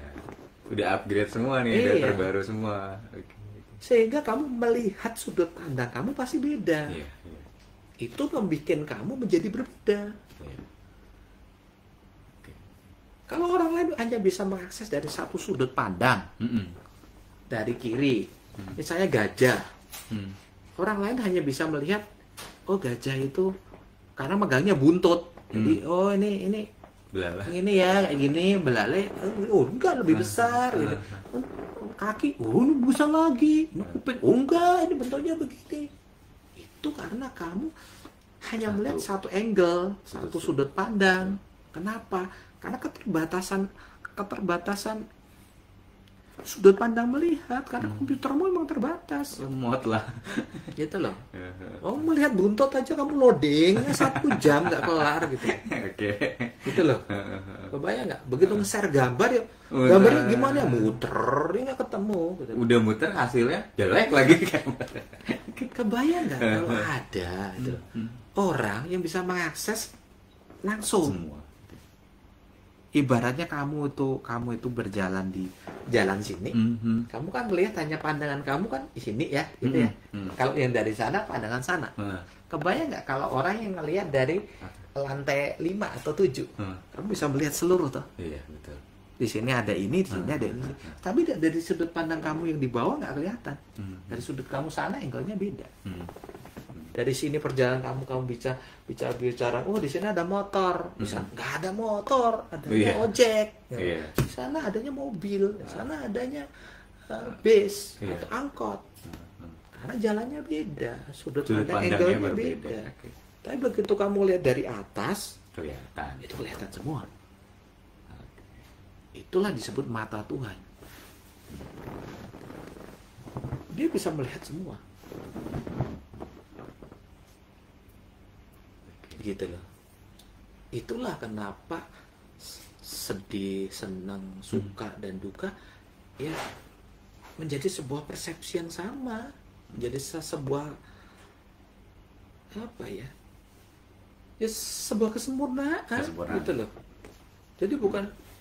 [SPEAKER 1] Udah upgrade semua nih, udah
[SPEAKER 2] Iya.
[SPEAKER 1] terbaru semua. Oke.
[SPEAKER 2] Sehingga kamu melihat sudut pandang kamu pasti beda.
[SPEAKER 1] Iya, iya.
[SPEAKER 2] Itu membuat kamu menjadi berbeda.
[SPEAKER 1] Iya. Oke.
[SPEAKER 2] Kalau orang lain hanya bisa mengakses dari satu sudut pandang,
[SPEAKER 1] Mm-mm.
[SPEAKER 2] dari kiri, misalnya gajah.
[SPEAKER 1] Hmm.
[SPEAKER 2] Orang lain hanya bisa melihat, oh gajah itu karena megangnya buntut. Jadi, oh ini
[SPEAKER 1] Belalah.
[SPEAKER 2] ini ya kayak gini, belalai, oh enggak lebih besar. Gitu. Kaki, oh ini besar lagi. Ini kuping, oh enggak, ini bentuknya begini. Itu karena kamu hanya melihat satu angle, satu sudut pandang. Kenapa? Karena keterbatasan sudut pandang melihat, karena komputermu memang terbatas.
[SPEAKER 1] Lemot lah.
[SPEAKER 2] Gitu loh. Oh melihat buntut aja kamu loading 1 jam nggak kelar gitu.
[SPEAKER 1] Oke.
[SPEAKER 2] Gitu loh. Kebayang nggak? Begitu nge-share gambar ya,
[SPEAKER 1] Muter.
[SPEAKER 2] gambarnya gimana? Muter, ini nggak ketemu. Gitu.
[SPEAKER 1] Udah muter hasilnya jelek lagi kan.
[SPEAKER 2] Kebayang nggak kalau ada gitu, orang yang bisa mengakses langsung.
[SPEAKER 1] Semua.
[SPEAKER 2] Ibaratnya kamu itu berjalan di jalan sini,
[SPEAKER 1] Mhm.
[SPEAKER 2] kamu kan melihat hanya pandangan kamu kan di sini ya, gitu ya. Kalau yang dari sana pandangan sana.
[SPEAKER 1] Nah.
[SPEAKER 2] Kebayang nggak kalau orang yang ngelihat dari lantai 5 atau 7,
[SPEAKER 1] Hmm.
[SPEAKER 2] kamu bisa melihat seluruh tuh.
[SPEAKER 1] Iya, betul.
[SPEAKER 2] Di sini ada ini, di sini ada ini. Tapi dari sudut pandang kamu yang di bawah nggak kelihatan. Dari sudut kamu sana angle-nya beda.
[SPEAKER 1] Hmm.
[SPEAKER 2] Dari sini perjalanan kamu bicara, oh di sini ada motor, di sana nggak ada motor, adanya
[SPEAKER 1] Iya.
[SPEAKER 2] ojek.
[SPEAKER 1] Iya.
[SPEAKER 2] Di sana adanya mobil, di sana adanya bis
[SPEAKER 1] Iya.
[SPEAKER 2] atau angkot. Karena jalannya beda, sudut
[SPEAKER 1] Sudut
[SPEAKER 2] pandang
[SPEAKER 1] pandangnya
[SPEAKER 2] angle-nya
[SPEAKER 1] berbeda.
[SPEAKER 2] beda.
[SPEAKER 1] Oke.
[SPEAKER 2] Tapi begitu kamu lihat dari atas,
[SPEAKER 1] Kelihatan.
[SPEAKER 2] itu kelihatan semua. Itulah disebut mata Tuhan. Dia bisa melihat semua. Gitu loh. Itulah kenapa sedih, senang, suka dan duka ya menjadi sebuah persepsi yang sama, menjadi sebuah apa ya? Ya sebuah kesempurnaan,
[SPEAKER 1] Kesempurnaan.
[SPEAKER 2] gitu loh. Jadi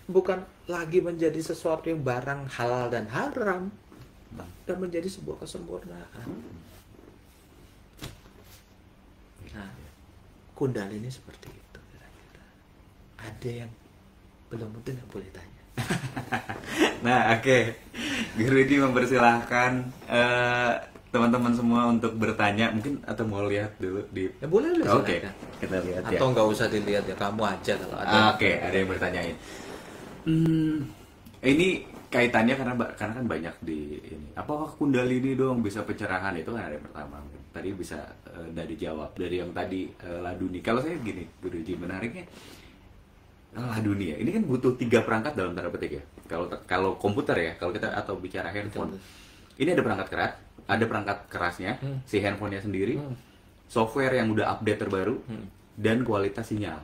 [SPEAKER 2] bukan lagi menjadi sesuatu yang barang halal dan haram, dan menjadi sebuah kesempurnaan. Nah, Kundalini seperti itu kira-kira. Ada yang belum mungkin nggak boleh tanya.
[SPEAKER 1] Nah, oke. Guru ini mempersilahkan teman-teman semua untuk bertanya, mungkin atau mau lihat dulu di.
[SPEAKER 2] Ya boleh lu
[SPEAKER 1] Oke,
[SPEAKER 2] silakan.
[SPEAKER 1] kita lihat ya.
[SPEAKER 2] Atau nggak usah dilihat ya, kamu aja kalau ada.
[SPEAKER 1] Oke, ada yang bertanyain. Ini kaitannya karena kan banyak di ini. Apakah Kundalini dong bisa pencerahan, itu kan ada yang pertama. Tadi bisa dari jawab dari yang tadi Laduni. Kalau saya gini, Guruji, menariknya Laduni ya. Ini kan butuh 3 perangkat dalam tanda petik ya. Kalau komputer ya, kalau kita atau bicara handphone. Ini ada perangkat keras, ada perangkat kerasnya, si handphonenya sendiri, software yang udah update terbaru, dan kualitas sinyal.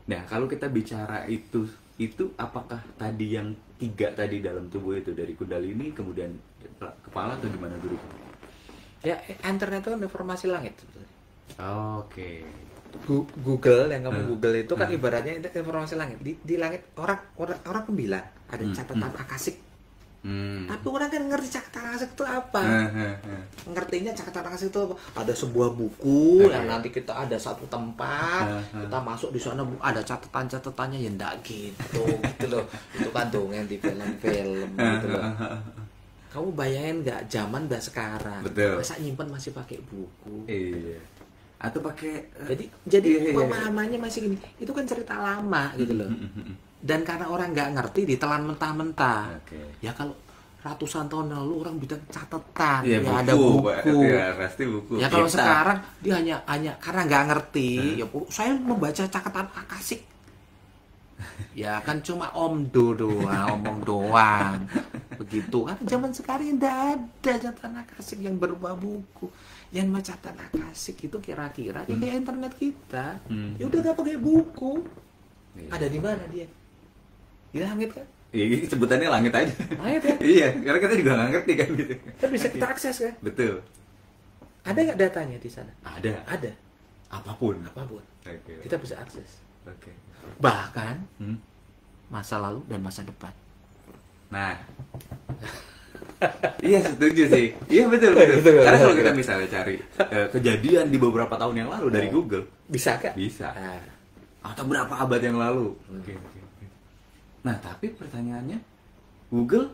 [SPEAKER 1] Nah, kalau kita bicara itu apakah tadi yang 3 tadi dalam tubuh itu dari Kundalini, kemudian kepala atau gimana dulu?
[SPEAKER 2] Ya, internet itu kan informasi langit.
[SPEAKER 1] Oke.
[SPEAKER 2] Google yang kamu Google itu kan ibaratnya itu informasi langit. Di langit orang kan bilang ada catatan akasik. Tapi orang kan ngerti catatan akasik itu apa? Ngertinya catatan akasik itu apa? Ada sebuah buku yang nanti kita ada satu tempat, kita masuk di sana ada catatan-catatannya, ya enggak gitu loh. Itu kan dongeng di film-film gitu loh. Kamu bayangin nggak zaman udah sekarang?
[SPEAKER 1] Betul.
[SPEAKER 2] Masa nyimpen masih pakai buku?
[SPEAKER 1] Iya. Atau pakai
[SPEAKER 2] Jadi pemahamannya masih gini. Itu kan cerita lama gitu loh. Dan karena orang nggak ngerti ditelan mentah-mentah.
[SPEAKER 1] Oke.
[SPEAKER 2] Ya kalau ratusan tahun lalu orang bilang catatan,
[SPEAKER 1] Iya,
[SPEAKER 2] ya ada buku.
[SPEAKER 1] Ya, pasti buku.
[SPEAKER 2] Ya kalau
[SPEAKER 1] Kita.
[SPEAKER 2] sekarang dia hanya karena nggak ngerti, ya saya membaca catatan akasik. Ya kan cuma omdo doang, omong doang. Begitu kan zaman sekarang tidak ada catatan akasik yang berupa buku. Yang mencatat akasik itu kira-kira ya kayak internet kita. Ya udah gak pakai buku.
[SPEAKER 1] Iya.
[SPEAKER 2] Ada di mana dia? Di langit kan?
[SPEAKER 1] Iya, sebutannya langit aja.
[SPEAKER 2] Langit ya?
[SPEAKER 1] Iya, karena kita juga nggak ngerti kan gitu.
[SPEAKER 2] Kan bisa kita akses kan?
[SPEAKER 1] Betul.
[SPEAKER 2] Ada nggak datanya di sana?
[SPEAKER 1] Ada.
[SPEAKER 2] Ada.
[SPEAKER 1] Apapun.
[SPEAKER 2] Apapun.
[SPEAKER 1] Oke.
[SPEAKER 2] Kita bisa akses.
[SPEAKER 1] Oke.
[SPEAKER 2] Bahkan
[SPEAKER 1] Hmm.
[SPEAKER 2] masa lalu dan masa depan.
[SPEAKER 1] Nah, iya setuju sih. Iya betul betul.
[SPEAKER 2] Betul,
[SPEAKER 1] Karena
[SPEAKER 2] betul,
[SPEAKER 1] kalau kita
[SPEAKER 2] betul.
[SPEAKER 1] misalnya cari kejadian di beberapa tahun yang lalu dari Google,
[SPEAKER 2] Bisa kan?
[SPEAKER 1] bisa.
[SPEAKER 2] Nah,
[SPEAKER 1] Atau berapa abad yang lalu. Oke. Nah, tapi pertanyaannya, Google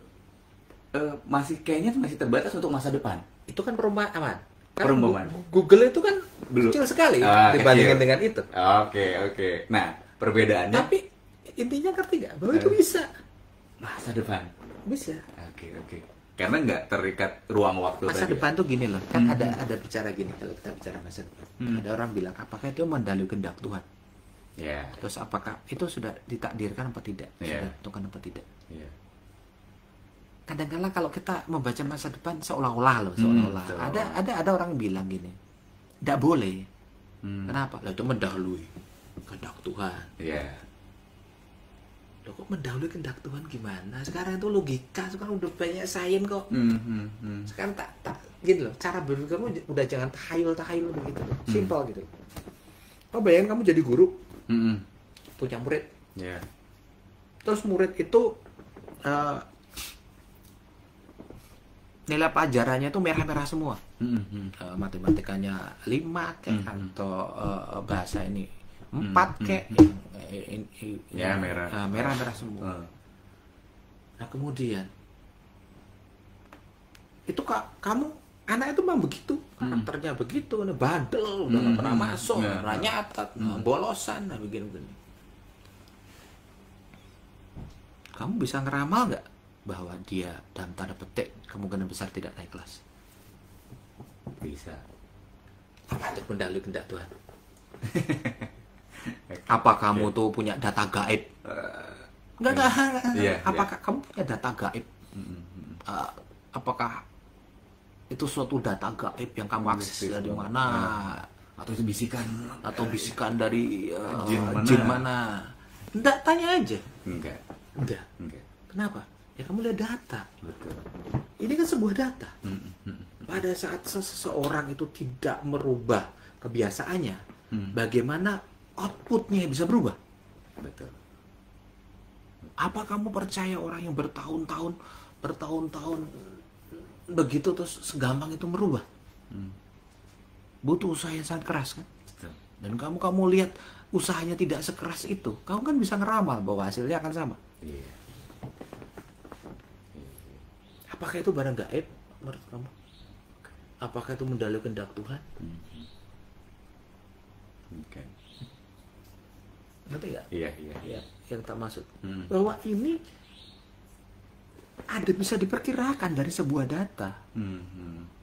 [SPEAKER 1] kayaknya masih terbatas untuk masa depan.
[SPEAKER 2] itu kan perumpamaan. Kan
[SPEAKER 1] Perumpamaan.
[SPEAKER 2] Google itu kan
[SPEAKER 1] Belum.
[SPEAKER 2] kecil sekali
[SPEAKER 1] Ah,
[SPEAKER 2] dibandingkan
[SPEAKER 1] kecil.
[SPEAKER 2] dengan itu.
[SPEAKER 1] Oke. Nah, perbedaannya
[SPEAKER 2] Tapi intinya ngerti nggak bahwa itu bisa,
[SPEAKER 1] masa depan.
[SPEAKER 2] bisa.
[SPEAKER 1] Oke. Karena nggak terikat ruang waktu
[SPEAKER 2] Masa
[SPEAKER 1] tadi.
[SPEAKER 2] depan tuh gini loh, kan ada bicara gini kalau kita bicara masa depan. Ada orang bilang apakah itu mendalui kehendak Tuhan?
[SPEAKER 1] Ya.
[SPEAKER 2] Terus apakah itu sudah ditakdirkan apa tidak?
[SPEAKER 1] Iya.
[SPEAKER 2] Sudah ditentukan apa tidak?
[SPEAKER 1] Iya.
[SPEAKER 2] Kadang-kadang kalau kita membaca masa depan seolah-olah loh, seolah-olah.
[SPEAKER 1] betul.
[SPEAKER 2] Ada orang bilang gini, tidak boleh.
[SPEAKER 1] Hmm.
[SPEAKER 2] Kenapa? Lah itu mendahului kehendak Tuhan.
[SPEAKER 1] Iya.
[SPEAKER 2] Loh kok mendahului kehendak Tuhan gimana? Sekarang itu logika, sekarang udah banyak sains kok. Sekarang tak gini loh, cara berpikirmu udah jangan tahayul begitu loh. Simple gitu loh. Oh bayangin kamu jadi guru, punya murid.
[SPEAKER 1] Iya.
[SPEAKER 2] Terus murid itu nilai pelajarannya itu merah-merah semua. Matematikanya 5 kayak atau bahasa ini 4 kayak
[SPEAKER 1] Ya, merah.
[SPEAKER 2] merah-merah semua. Nah kemudian itu kamu anak itu memang begitu, karakternya begitu, bandel, udah nggak pernah masuk, nggak pernah nyatat, bolosan, nah begini. Kamu bisa ngeramal nggak bahwa dia dalam tanda petik kemungkinan besar tidak naik kelas?
[SPEAKER 1] Bisa.
[SPEAKER 2] Apa itu mendalui kehendak Tuhan? Apa kamu tuh punya data gaib? Enggak ada.
[SPEAKER 1] Iya,
[SPEAKER 2] Apakah kamu punya data gaib? Apakah itu suatu data gaib yang kamu akses dari mana?
[SPEAKER 1] Atau itu bisikan.
[SPEAKER 2] Atau bisikan dari
[SPEAKER 1] Jin mana?
[SPEAKER 2] mana? Enggak, tanya aja.
[SPEAKER 1] Enggak.
[SPEAKER 2] Enggak. Kenapa? Ya kamu lihat data.
[SPEAKER 1] Betul.
[SPEAKER 2] Ini kan sebuah data. Pada saat seseorang itu tidak merubah kebiasaannya, bagaimana outputnya bisa berubah?
[SPEAKER 1] Betul.
[SPEAKER 2] Apa kamu percaya orang yang bertahun-tahun begitu terus segampang itu merubah? Butuh usaha yang sangat keras kan?
[SPEAKER 1] Betul.
[SPEAKER 2] Dan kamu lihat usahanya tidak sekeras itu, kamu kan bisa ngeramal bahwa hasilnya akan sama.
[SPEAKER 1] Iya.
[SPEAKER 2] Apakah itu barang gaib menurut kamu? Apakah itu mendalui kehendak Tuhan?
[SPEAKER 1] Oke.
[SPEAKER 2] Ngerti nggak?
[SPEAKER 1] Iya.
[SPEAKER 2] Ya, yang tak maksud. Bahwa ini ada bisa diperkirakan dari sebuah data.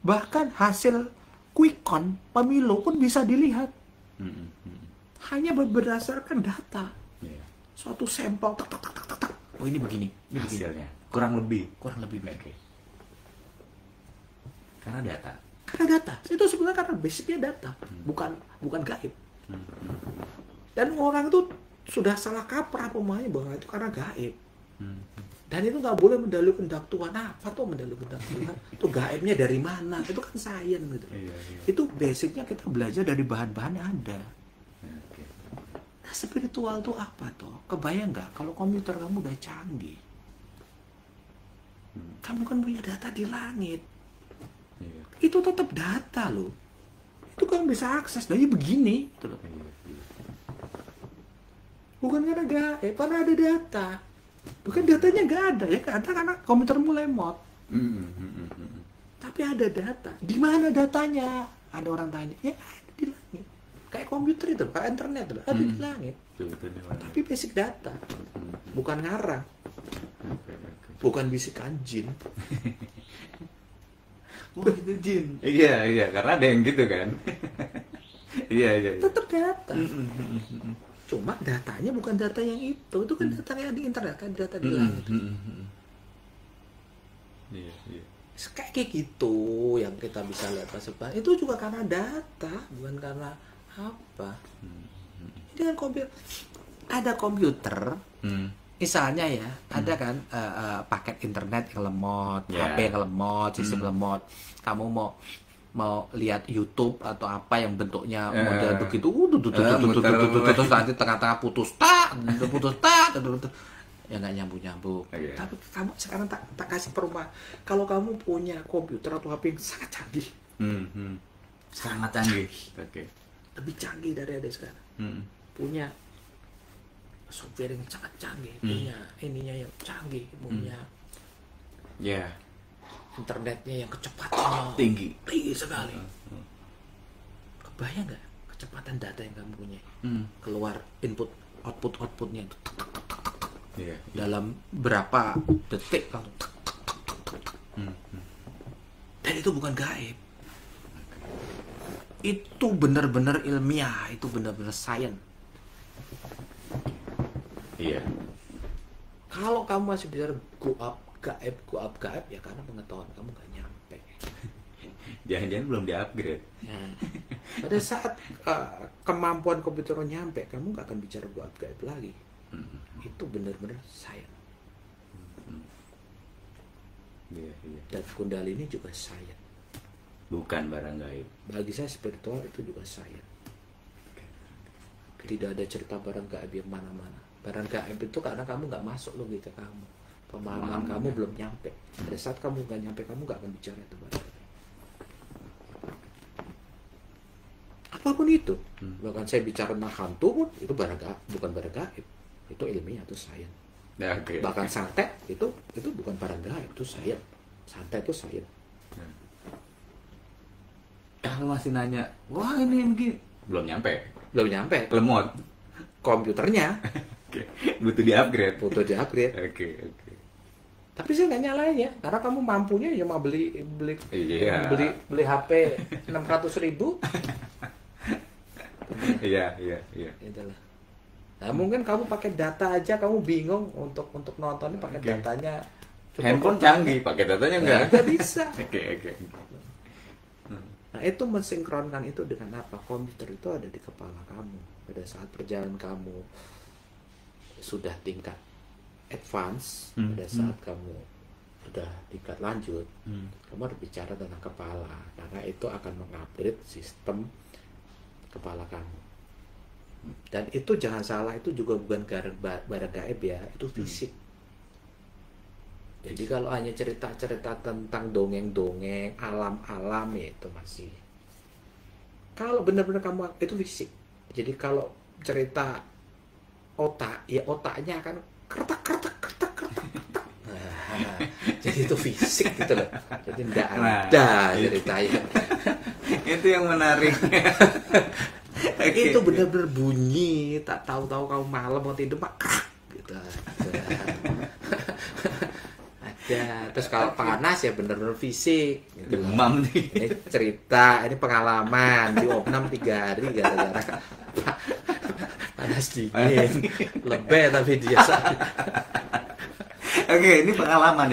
[SPEAKER 2] Bahkan hasil quick count pemilu pun bisa dilihat. Hanya berdasarkan data.
[SPEAKER 1] Iya.
[SPEAKER 2] Suatu sampel tak. Oh ini begini.
[SPEAKER 1] Hasilnya kurang lebih.
[SPEAKER 2] Kurang lebih baik.
[SPEAKER 1] Oke. Karena data.
[SPEAKER 2] Karena data. Itu sebenarnya karena basicnya data, bukan gaib. Dan orang itu sudah salah kaprah pemahamannya bahwa itu karena gaib. Dan itu nggak boleh mendalui kehendak Tuhan. Apa tuh mendalui kehendak Tuhan? Itu gaibnya dari mana? Itu kan sains gitu.
[SPEAKER 1] Iya.
[SPEAKER 2] Itu basicnya kita belajar dari bahan-bahan yang ada.
[SPEAKER 1] Oke.
[SPEAKER 2] Nah spiritual itu apa tuh? Kebayang nggak kalau komputer kamu udah canggih? Kamu kan punya data di langit.
[SPEAKER 1] Iya.
[SPEAKER 2] Itu tetap data loh. Itu kan bisa akses dari begini gitu loh.
[SPEAKER 1] Iya.
[SPEAKER 2] Bukan karena gaib, karena ada data. Bukan datanya nggak ada ya, ada karena komputermu lemot. Tapi ada data. Di mana datanya? Ada orang tanya. Ya ada di langit. Kayak komputer itu, kayak internet itu, ada di langit.
[SPEAKER 1] Sebetulnya mana?
[SPEAKER 2] Tapi basic data, bukan ngarang, bukan bisikan jin.
[SPEAKER 1] Wah itu jin. Iya, karena ada yang gitu kan. Iya.
[SPEAKER 2] Tetap data. Cuma datanya bukan data yang itu kan data yang di internet, kan data di langit.
[SPEAKER 1] Iya.
[SPEAKER 2] Kayak gitu yang kita bisa lihat pas depan. Itu juga karena data, bukan karena apa. Ini kan komputer, ada komputer. Misalnya ya, ada kan paket internet yang lemot,
[SPEAKER 1] Yeah.
[SPEAKER 2] HP yang lemot, sistem lemot. Kamu mau mau lihat YouTube atau apa yang bentuknya
[SPEAKER 1] Eh.
[SPEAKER 2] model begitu,
[SPEAKER 1] Muter.
[SPEAKER 2] terus nanti tengah-tengah putus tak, ya nggak nyambung.
[SPEAKER 1] Iya.
[SPEAKER 2] Tapi kamu sekarang tak kasih perumpamaan. Kalau kamu punya komputer atau HP yang sangat canggih,
[SPEAKER 1] Sangat canggih. Oke.
[SPEAKER 2] lebih canggih dari ada sekarang, punya software yang sangat canggih, punya ininya yang canggih, punya
[SPEAKER 1] Ya,
[SPEAKER 2] internetnya yang kecepatannya
[SPEAKER 1] tinggi.
[SPEAKER 2] sekali. Kebayang nggak kecepatan data yang kamu punya? Keluar input outputnya itu tek, tek, tek, tek, tek.
[SPEAKER 1] Iya.
[SPEAKER 2] Dalam berapa detik langsung tek, tek, tek, tek, tek, tek. Dan itu bukan gaib. Itu benar-benar ilmiah, itu benar-benar sains.
[SPEAKER 1] Iya.
[SPEAKER 2] Kalau kamu masih bicara go up gaib ya karena pengetahuan kamu nggak nyampe.
[SPEAKER 1] Jangan-jangan belum di-upgrade.
[SPEAKER 2] Nah, pada saat kemampuan komputer nyampe, kamu nggak akan bicara go up gaib lagi. Itu benar-benar sains.
[SPEAKER 1] Iya.
[SPEAKER 2] Dan Kundalini juga sains.
[SPEAKER 1] Bukan barang gaib.
[SPEAKER 2] Bagi saya spiritual itu juga sains. Tidak ada cerita barang gaib yang mana-mana. Barang gaib itu karena kamu nggak masuk logika kamu. Pemahaman kamu belum nyampe. Pada saat kamu nggak nyampe, kamu nggak akan bicara itu barang gaib. Apapun itu. Bahkan saya bicara tentang hantu pun, itu barang gaib, bukan barang gaib. Itu ilmiah, itu sains.
[SPEAKER 1] Ya, oke.
[SPEAKER 2] Bahkan santet itu bukan barang gaib, itu sains. Santet itu sains.
[SPEAKER 1] Kalau masih nanya, wah ini begini, belum nyampe.
[SPEAKER 2] Belum nyampe.
[SPEAKER 1] Lemot.
[SPEAKER 2] Komputernya
[SPEAKER 1] Oke. Butuh di-upgrade.
[SPEAKER 2] butuh di-upgrade.
[SPEAKER 1] Oke.
[SPEAKER 2] Tapi saya nggak nyalain ya, karena kamu mampunya ya mau beli
[SPEAKER 1] Iya.
[SPEAKER 2] HP 600.000.
[SPEAKER 1] Iya.
[SPEAKER 2] Itulah. Nah, mungkin kamu pakai data aja kamu bingung untuk nontonnya pakai
[SPEAKER 1] Oke.
[SPEAKER 2] datanya.
[SPEAKER 1] Handphone canggih, pakai datanya enggak?
[SPEAKER 2] Nggak bisa.
[SPEAKER 1] Oke.
[SPEAKER 2] Nah, itu mensinkronkan itu dengan apa? Komputer itu ada di kepala kamu. Pada saat perjalanan kamu sudah tingkat advance, pada saat kamu sudah tingkat lanjut, kamu harus bicara tentang kepala, karena itu akan mengupgrade sistem kepala kamu. Dan itu jangan salah, itu juga bukan barang gaib ya, itu fisik. Jadi kalau hanya cerita-cerita tentang dongeng-dongeng, alam-alam ya itu masih. Kalau benar-benar kamu itu fisik. Jadi kalau cerita otak, ya otaknya akan kertak. Nah, jadi itu fisik gitu loh. Jadi tidak ada ceritanya.
[SPEAKER 1] Itu yang menarik.
[SPEAKER 2] Itu benar-benar bunyi, tak tahu-tahu kamu malam mau tidur mak gitu. Ya, terus kalau panas ya bener-bener fisik gitu.
[SPEAKER 1] Demam nih.
[SPEAKER 2] Ini cerita, ini pengalaman di opnam 3 hari gara-gara panas dingin lebih tapi dia
[SPEAKER 1] Oke, ini pengalaman.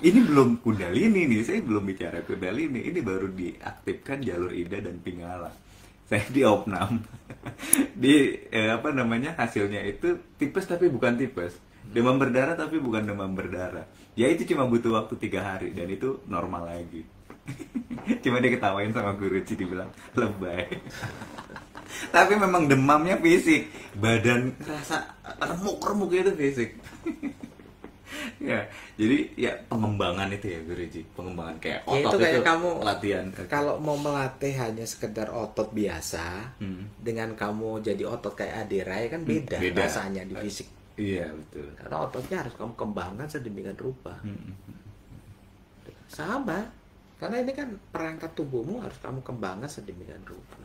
[SPEAKER 1] Ini belum Kundalini nih, saya belum bicara Kundalini. Ini baru diaktifkan jalur Ida dan Pingala. Saya di opnam. Hasilnya itu tipes tapi bukan tipes. Demam berdarah tapi bukan demam berdarah. Ya itu cuma butuh waktu 3 hari dan itu normal lagi. Cuma dia ketawain sama guru Ci, dibilang lebay. Tapi memang demamnya fisik, badan rasa remuk-remuk itu fisik. Ya, jadi ya pengembangan itu ya guru Ci, pengembangan kayak
[SPEAKER 2] ya,
[SPEAKER 1] otot
[SPEAKER 2] itu kayak kamu
[SPEAKER 1] latihan.
[SPEAKER 2] kalau mau melatih hanya sekedar otot biasa dengan kamu jadi otot kayak Adira ya kan beda rasanya di fisik.
[SPEAKER 1] Iya betul.
[SPEAKER 2] Karena ototnya harus kamu kembangkan sedemikian rupa. Sama, karena ini kan perangkat tubuhmu harus kamu kembangkan sedemikian rupa.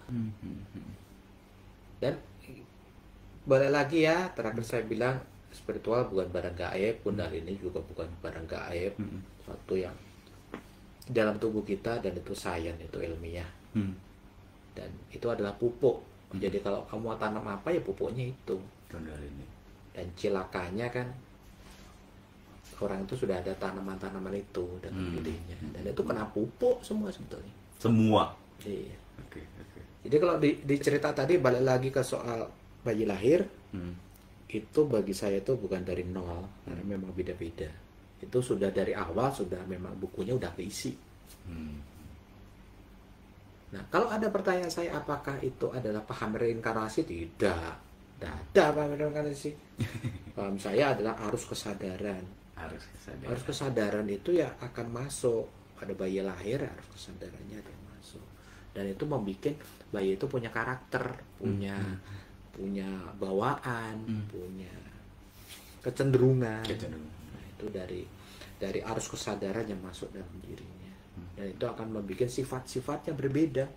[SPEAKER 2] Dan balik lagi ya, terakhir saya bilang spiritual bukan barang gaib, Kundalini juga bukan barang gaib, suatu yang di dalam tubuh kita dan itu sains, itu ilmiah. Dan itu adalah pupuk. Jadi kalau kamu tanam apa ya pupuknya itu.
[SPEAKER 1] Kundalini.
[SPEAKER 2] Dan cilakanya kan orang itu sudah ada tanaman-tanaman itu dengan gedenya, dan itu kena pupuk semua sebetulnya.
[SPEAKER 1] Semua.
[SPEAKER 2] Iya.
[SPEAKER 1] Oke.
[SPEAKER 2] Jadi kalau di cerita tadi balik lagi ke soal bayi lahir, itu bagi saya itu bukan dari nol, karena memang beda-beda. Itu sudah dari awal sudah memang bukunya udah keisi. Nah, kalau ada pertanyaan saya apakah itu adalah paham reinkarnasi? Tidak. Tidak ada paham reinkarnasi. Paham saya adalah arus kesadaran. Arus kesadaran itu ya akan masuk pada bayi lahir, arus kesadarannya akan masuk. Dan itu membuat bayi itu punya karakter, punya bawaan, punya kecenderungan. Nah, itu dari arus kesadaran yang masuk dalam dirinya. Dan itu akan membuat sifat-sifatnya berbeda.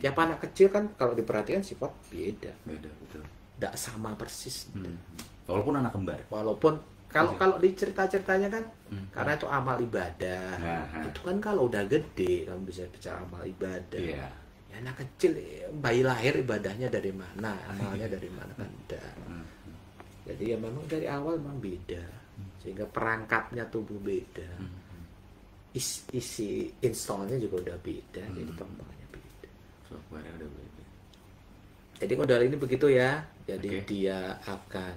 [SPEAKER 2] Tiap anak kecil kan kalau diperhatikan sifat beda.
[SPEAKER 1] Betul.
[SPEAKER 2] Tidak sama persis.
[SPEAKER 1] Walaupun anak kembar.
[SPEAKER 2] Walaupun kalau di cerita-ceritanya kan karena itu amal ibadah. Itu kan kalau udah gede kamu bisa bicara amal ibadah.
[SPEAKER 1] Iya.
[SPEAKER 2] Ya, anak kecil bayi lahir ibadahnya dari mana? Amalnya dari mana kan enggak. Jadi ya memang dari awal memang beda. Sehingga perangkatnya tubuh beda. Isi installnya juga udah beda, jadi tombaknya beda.
[SPEAKER 1] Software udah beda.
[SPEAKER 2] Jadi modal ini begitu ya. Jadi dia akan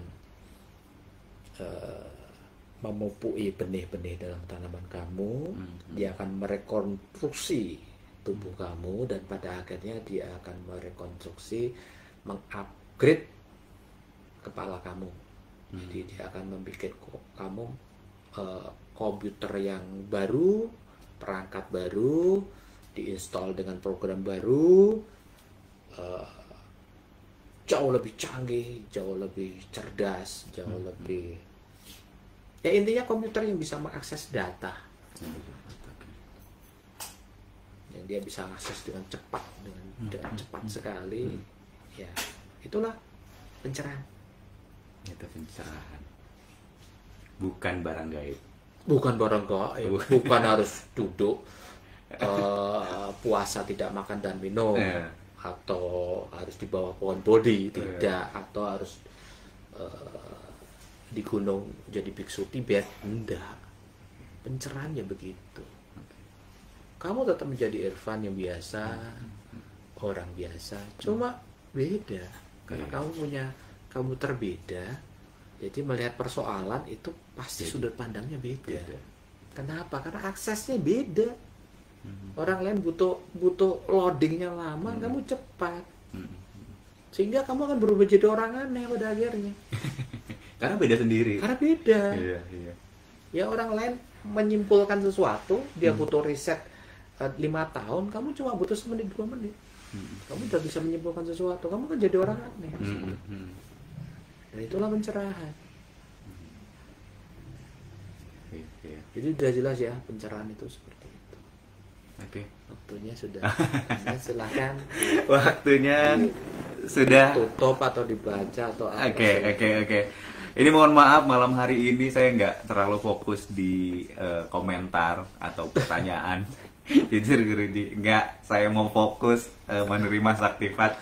[SPEAKER 2] memupui benih-benih dalam tanaman kamu. Dia akan merekonstruksi tubuh kamu dan pada akhirnya dia akan merekonstruksi, mengupgrade kepala kamu. Jadi dia akan membuat kamu komputer yang baru, perangkat baru, diinstal dengan program baru, jauh lebih canggih, jauh lebih cerdas, jauh lebih, ya intinya komputer yang bisa mengakses data, yang dia bisa akses dengan cepat, dengan cepat sekali. Ya itulah pencerahan.
[SPEAKER 1] Itu pencerahan, bukan barang gaib.
[SPEAKER 2] Bukan barang gaib, bukan harus duduk puasa tidak makan dan minum, atau harus di bawah pohon bodi, tidak, atau harus di gunung jadi biksu Tibet, enggak. Pencerahannya begitu. Kamu tetap menjadi Irfan yang biasa, orang biasa, cuma beda karena kamu terbeda. Jadi melihat persoalan itu pasti sudut pandangnya beda. Kenapa? Karena aksesnya beda. Orang lain butuh loadingnya lama, kamu cepat. Sehingga kamu akan berubah jadi orang aneh pada akhirnya.
[SPEAKER 1] Karena beda sendiri.
[SPEAKER 2] Karena beda.
[SPEAKER 1] Iya.
[SPEAKER 2] Ya orang lain menyimpulkan sesuatu, dia butuh riset 5 tahun, kamu cuma butuh 1 menit 2 menit. Kamu udah bisa menyimpulkan sesuatu, kamu kan jadi orang aneh. Dan itulah pencerahan. Jadi udah jelas ya pencerahan itu seperti itu. Waktunya sudah. Silahkan.
[SPEAKER 1] Waktunya sudah.
[SPEAKER 2] Tutup atau dibaca atau apa.
[SPEAKER 1] Oke. Ini mohon maaf malam hari ini saya nggak terlalu fokus di komentar atau pertanyaan. Jujur Guruji, nggak. Saya mau fokus menerima saktifat.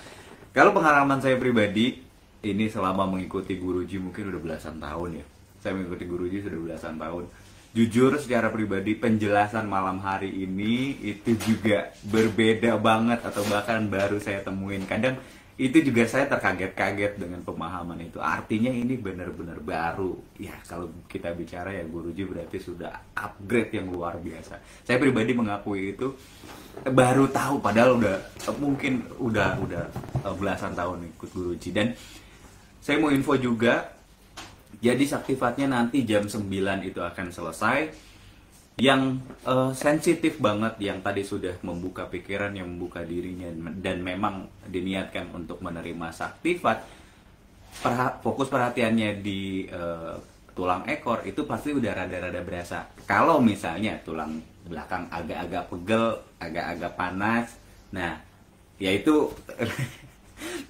[SPEAKER 1] Kalau pengalaman saya pribadi, ini selama mengikuti Guruji mungkin udah belasan tahun ya. Saya mengikuti Guruji sudah belasan tahun. Jujur secara pribadi penjelasan malam hari ini itu juga berbeda banget atau bahkan baru saya temuin. Kadang itu juga saya terkaget-kaget dengan pemahaman itu. Artinya ini benar-benar baru. Ya kalau kita bicara ya Guruji berarti sudah upgrade yang luar biasa. Saya pribadi mengakui itu baru tahu padahal mungkin udah belasan tahun ikut Guruji. Dan saya mau info juga, jadi saktifatnya nanti jam 9 itu akan selesai. Yang sensitif banget, yang tadi sudah membuka pikiran, yang membuka dirinya, dan memang diniatkan untuk menerima saktifat, fokus perhatiannya di tulang ekor, itu pasti udah rada-rada berasa. Kalau misalnya tulang belakang agak-agak pegel, agak-agak panas, nah, ya itu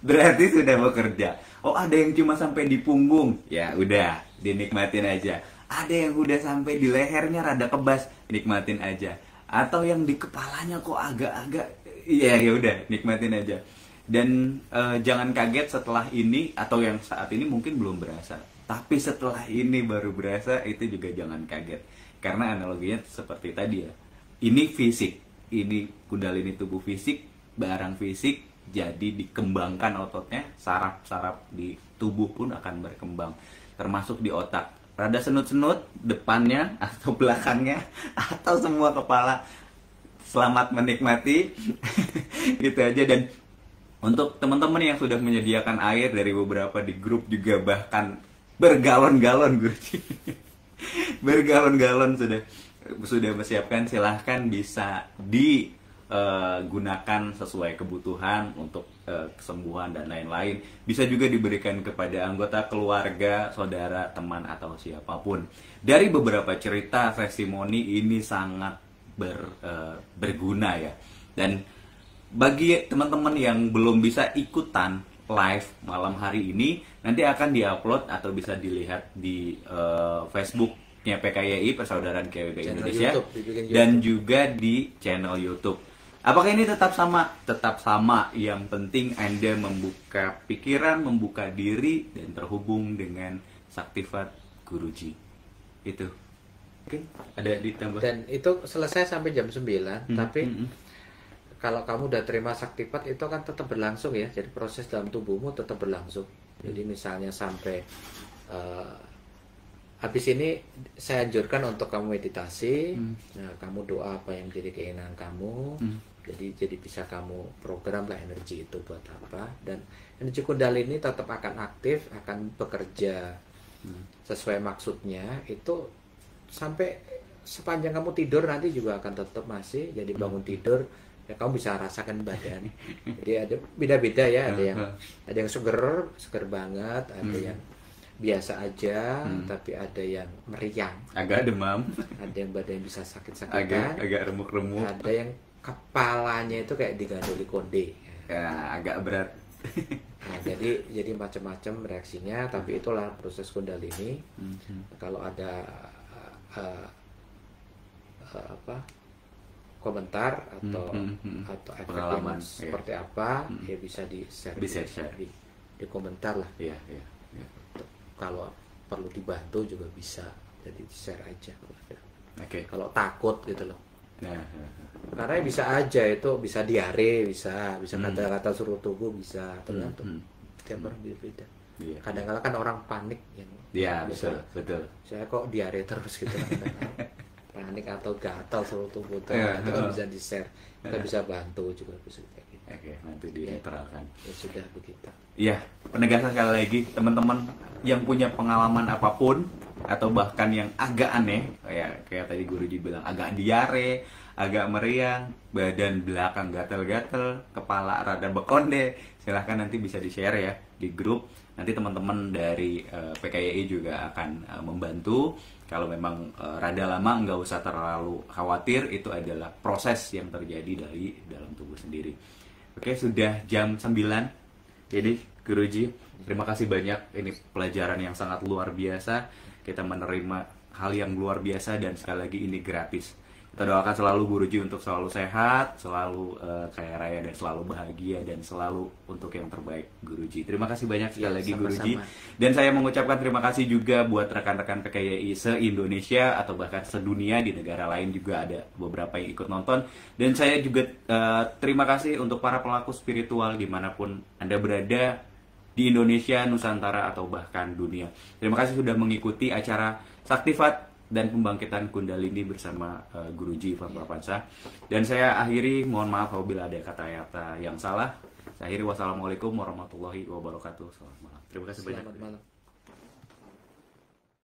[SPEAKER 1] berarti sudah bekerja. Oh ada yang cuma sampai di punggung, ya udah dinikmatin aja. Ada yang udah sampai di lehernya rada kebas, nikmatin aja. Atau yang di kepalanya kok agak-agak, ya udah nikmatin aja. Dan jangan kaget setelah ini, atau yang saat ini mungkin belum berasa, tapi setelah ini baru berasa, itu juga jangan kaget. Karena analoginya seperti tadi ya, ini fisik, ini kundalini tubuh fisik, barang fisik. Jadi dikembangkan ototnya, saraf-saraf di tubuh pun akan berkembang, termasuk di otak. Rada senut-senut depannya atau belakangnya atau semua kepala, Selamat menikmati. Gitu aja. Dan untuk teman-teman yang sudah menyediakan air dari beberapa di grup juga bahkan bergalon-galon Guruji. Bergalon-galon sudah menyiapkan, silahkan bisa digunakan sesuai kebutuhan untuk kesembuhan dan lain-lain. Bisa juga diberikan kepada anggota keluarga, saudara, teman atau siapapun. Dari beberapa cerita testimoni ini sangat berguna ya. Dan bagi teman-teman yang belum bisa ikutan live malam hari ini, nanti akan diupload atau bisa dilihat di Facebooknya PKYI Persaudaraan KWP Indonesia
[SPEAKER 2] YouTube.
[SPEAKER 1] Dan juga di channel YouTube. Apakah ini tetap sama? Tetap sama. Yang penting Anda membuka pikiran, membuka diri, dan terhubung dengan Saktifat Guruji. Itu. Oke, ada ditambah.
[SPEAKER 2] Dan itu selesai sampai jam 9, tapi kalau kamu udah terima Saktifat itu kan tetap berlangsung ya. Jadi proses dalam tubuhmu tetap berlangsung. Jadi misalnya sampai habis ini saya anjurkan untuk kamu meditasi. Nah, kamu doa apa yang menjadi keinginan kamu. Jadi bisa kamu program lah energi itu buat apa. Dan energi Kundalini tetap akan aktif, akan bekerja sesuai maksudnya. Itu sampai sepanjang kamu tidur nanti juga akan tetap masih. Jadi bangun tidur ya kamu bisa rasakan badan. Jadi ada beda-beda ya, ada yang seger banget, ada yang biasa aja, tapi ada yang meriang,
[SPEAKER 1] agak demam,
[SPEAKER 2] ada yang badan bisa sakit-sakitan,
[SPEAKER 1] agak remuk-remuk,
[SPEAKER 2] ada yang kepalanya itu kayak digandoli konde
[SPEAKER 1] ya, agak berat.
[SPEAKER 2] Nah, jadi macam-macam reaksinya, tapi itulah proses Kundalini. Kalau ada komentar atau efeknya seperti apa, ya bisa di-share, di komentar lah.
[SPEAKER 1] Iya.
[SPEAKER 2] Kalau perlu dibantu juga bisa, jadi di-share aja.
[SPEAKER 1] Oke.
[SPEAKER 2] Kalau takut gitu loh.
[SPEAKER 1] Nah.
[SPEAKER 2] Karena bisa aja itu bisa diare, bisa kata-kata suruh tubuh, bisa tergantung. Tiap orang beda-beda.
[SPEAKER 1] Iya.
[SPEAKER 2] Kadang-kadang kan orang panik yang.
[SPEAKER 1] Iya, betul.
[SPEAKER 2] Saya kok diare terus gitu. Panik atau gatal suruh tubuh itu kan bisa di-share. Kita bisa bantu juga bisa kayak gitu.
[SPEAKER 1] Oke, nanti diterapkan.
[SPEAKER 2] Ya sudah begitu.
[SPEAKER 1] Iya, penegasan sekali lagi teman-teman yang punya pengalaman apapun atau bahkan yang agak aneh, kayak tadi Guruji bilang agak diare, agak meriang, badan belakang gatel-gatel, kepala rada bekonde, silahkan nanti bisa di-share ya di grup. Nanti teman-teman dari PKYI juga akan membantu. Kalau memang rada lama, nggak usah terlalu khawatir, itu adalah proses yang terjadi dari dalam tubuh sendiri. Oke, sudah jam 9. Jadi Guruji, terima kasih banyak. Ini pelajaran yang sangat luar biasa. Kita menerima hal yang luar biasa dan sekali lagi ini gratis. Kita doakan selalu Guruji untuk selalu sehat, selalu kaya raya dan selalu bahagia dan selalu untuk yang terbaik Guruji. Terima kasih banyak sekali lagi
[SPEAKER 2] sama-sama.
[SPEAKER 1] Guruji. Dan saya mengucapkan terima kasih juga buat rekan-rekan PKYI se-Indonesia atau bahkan sedunia, di negara lain juga ada beberapa yang ikut nonton. Dan saya juga terima kasih untuk para pelaku spiritual dimanapun Anda berada di Indonesia, Nusantara atau bahkan dunia. Terima kasih sudah mengikuti acara Saktifat dan pembangkitan Kundalini bersama Guruji Ivan Prapansa. Dan saya akhiri, mohon maaf apabila ada kata-kata yang salah. Saya akhiri, wassalamualaikum warahmatullahi wabarakatuh. Selamat malam. Terima kasih banyak.
[SPEAKER 2] Selamat malam.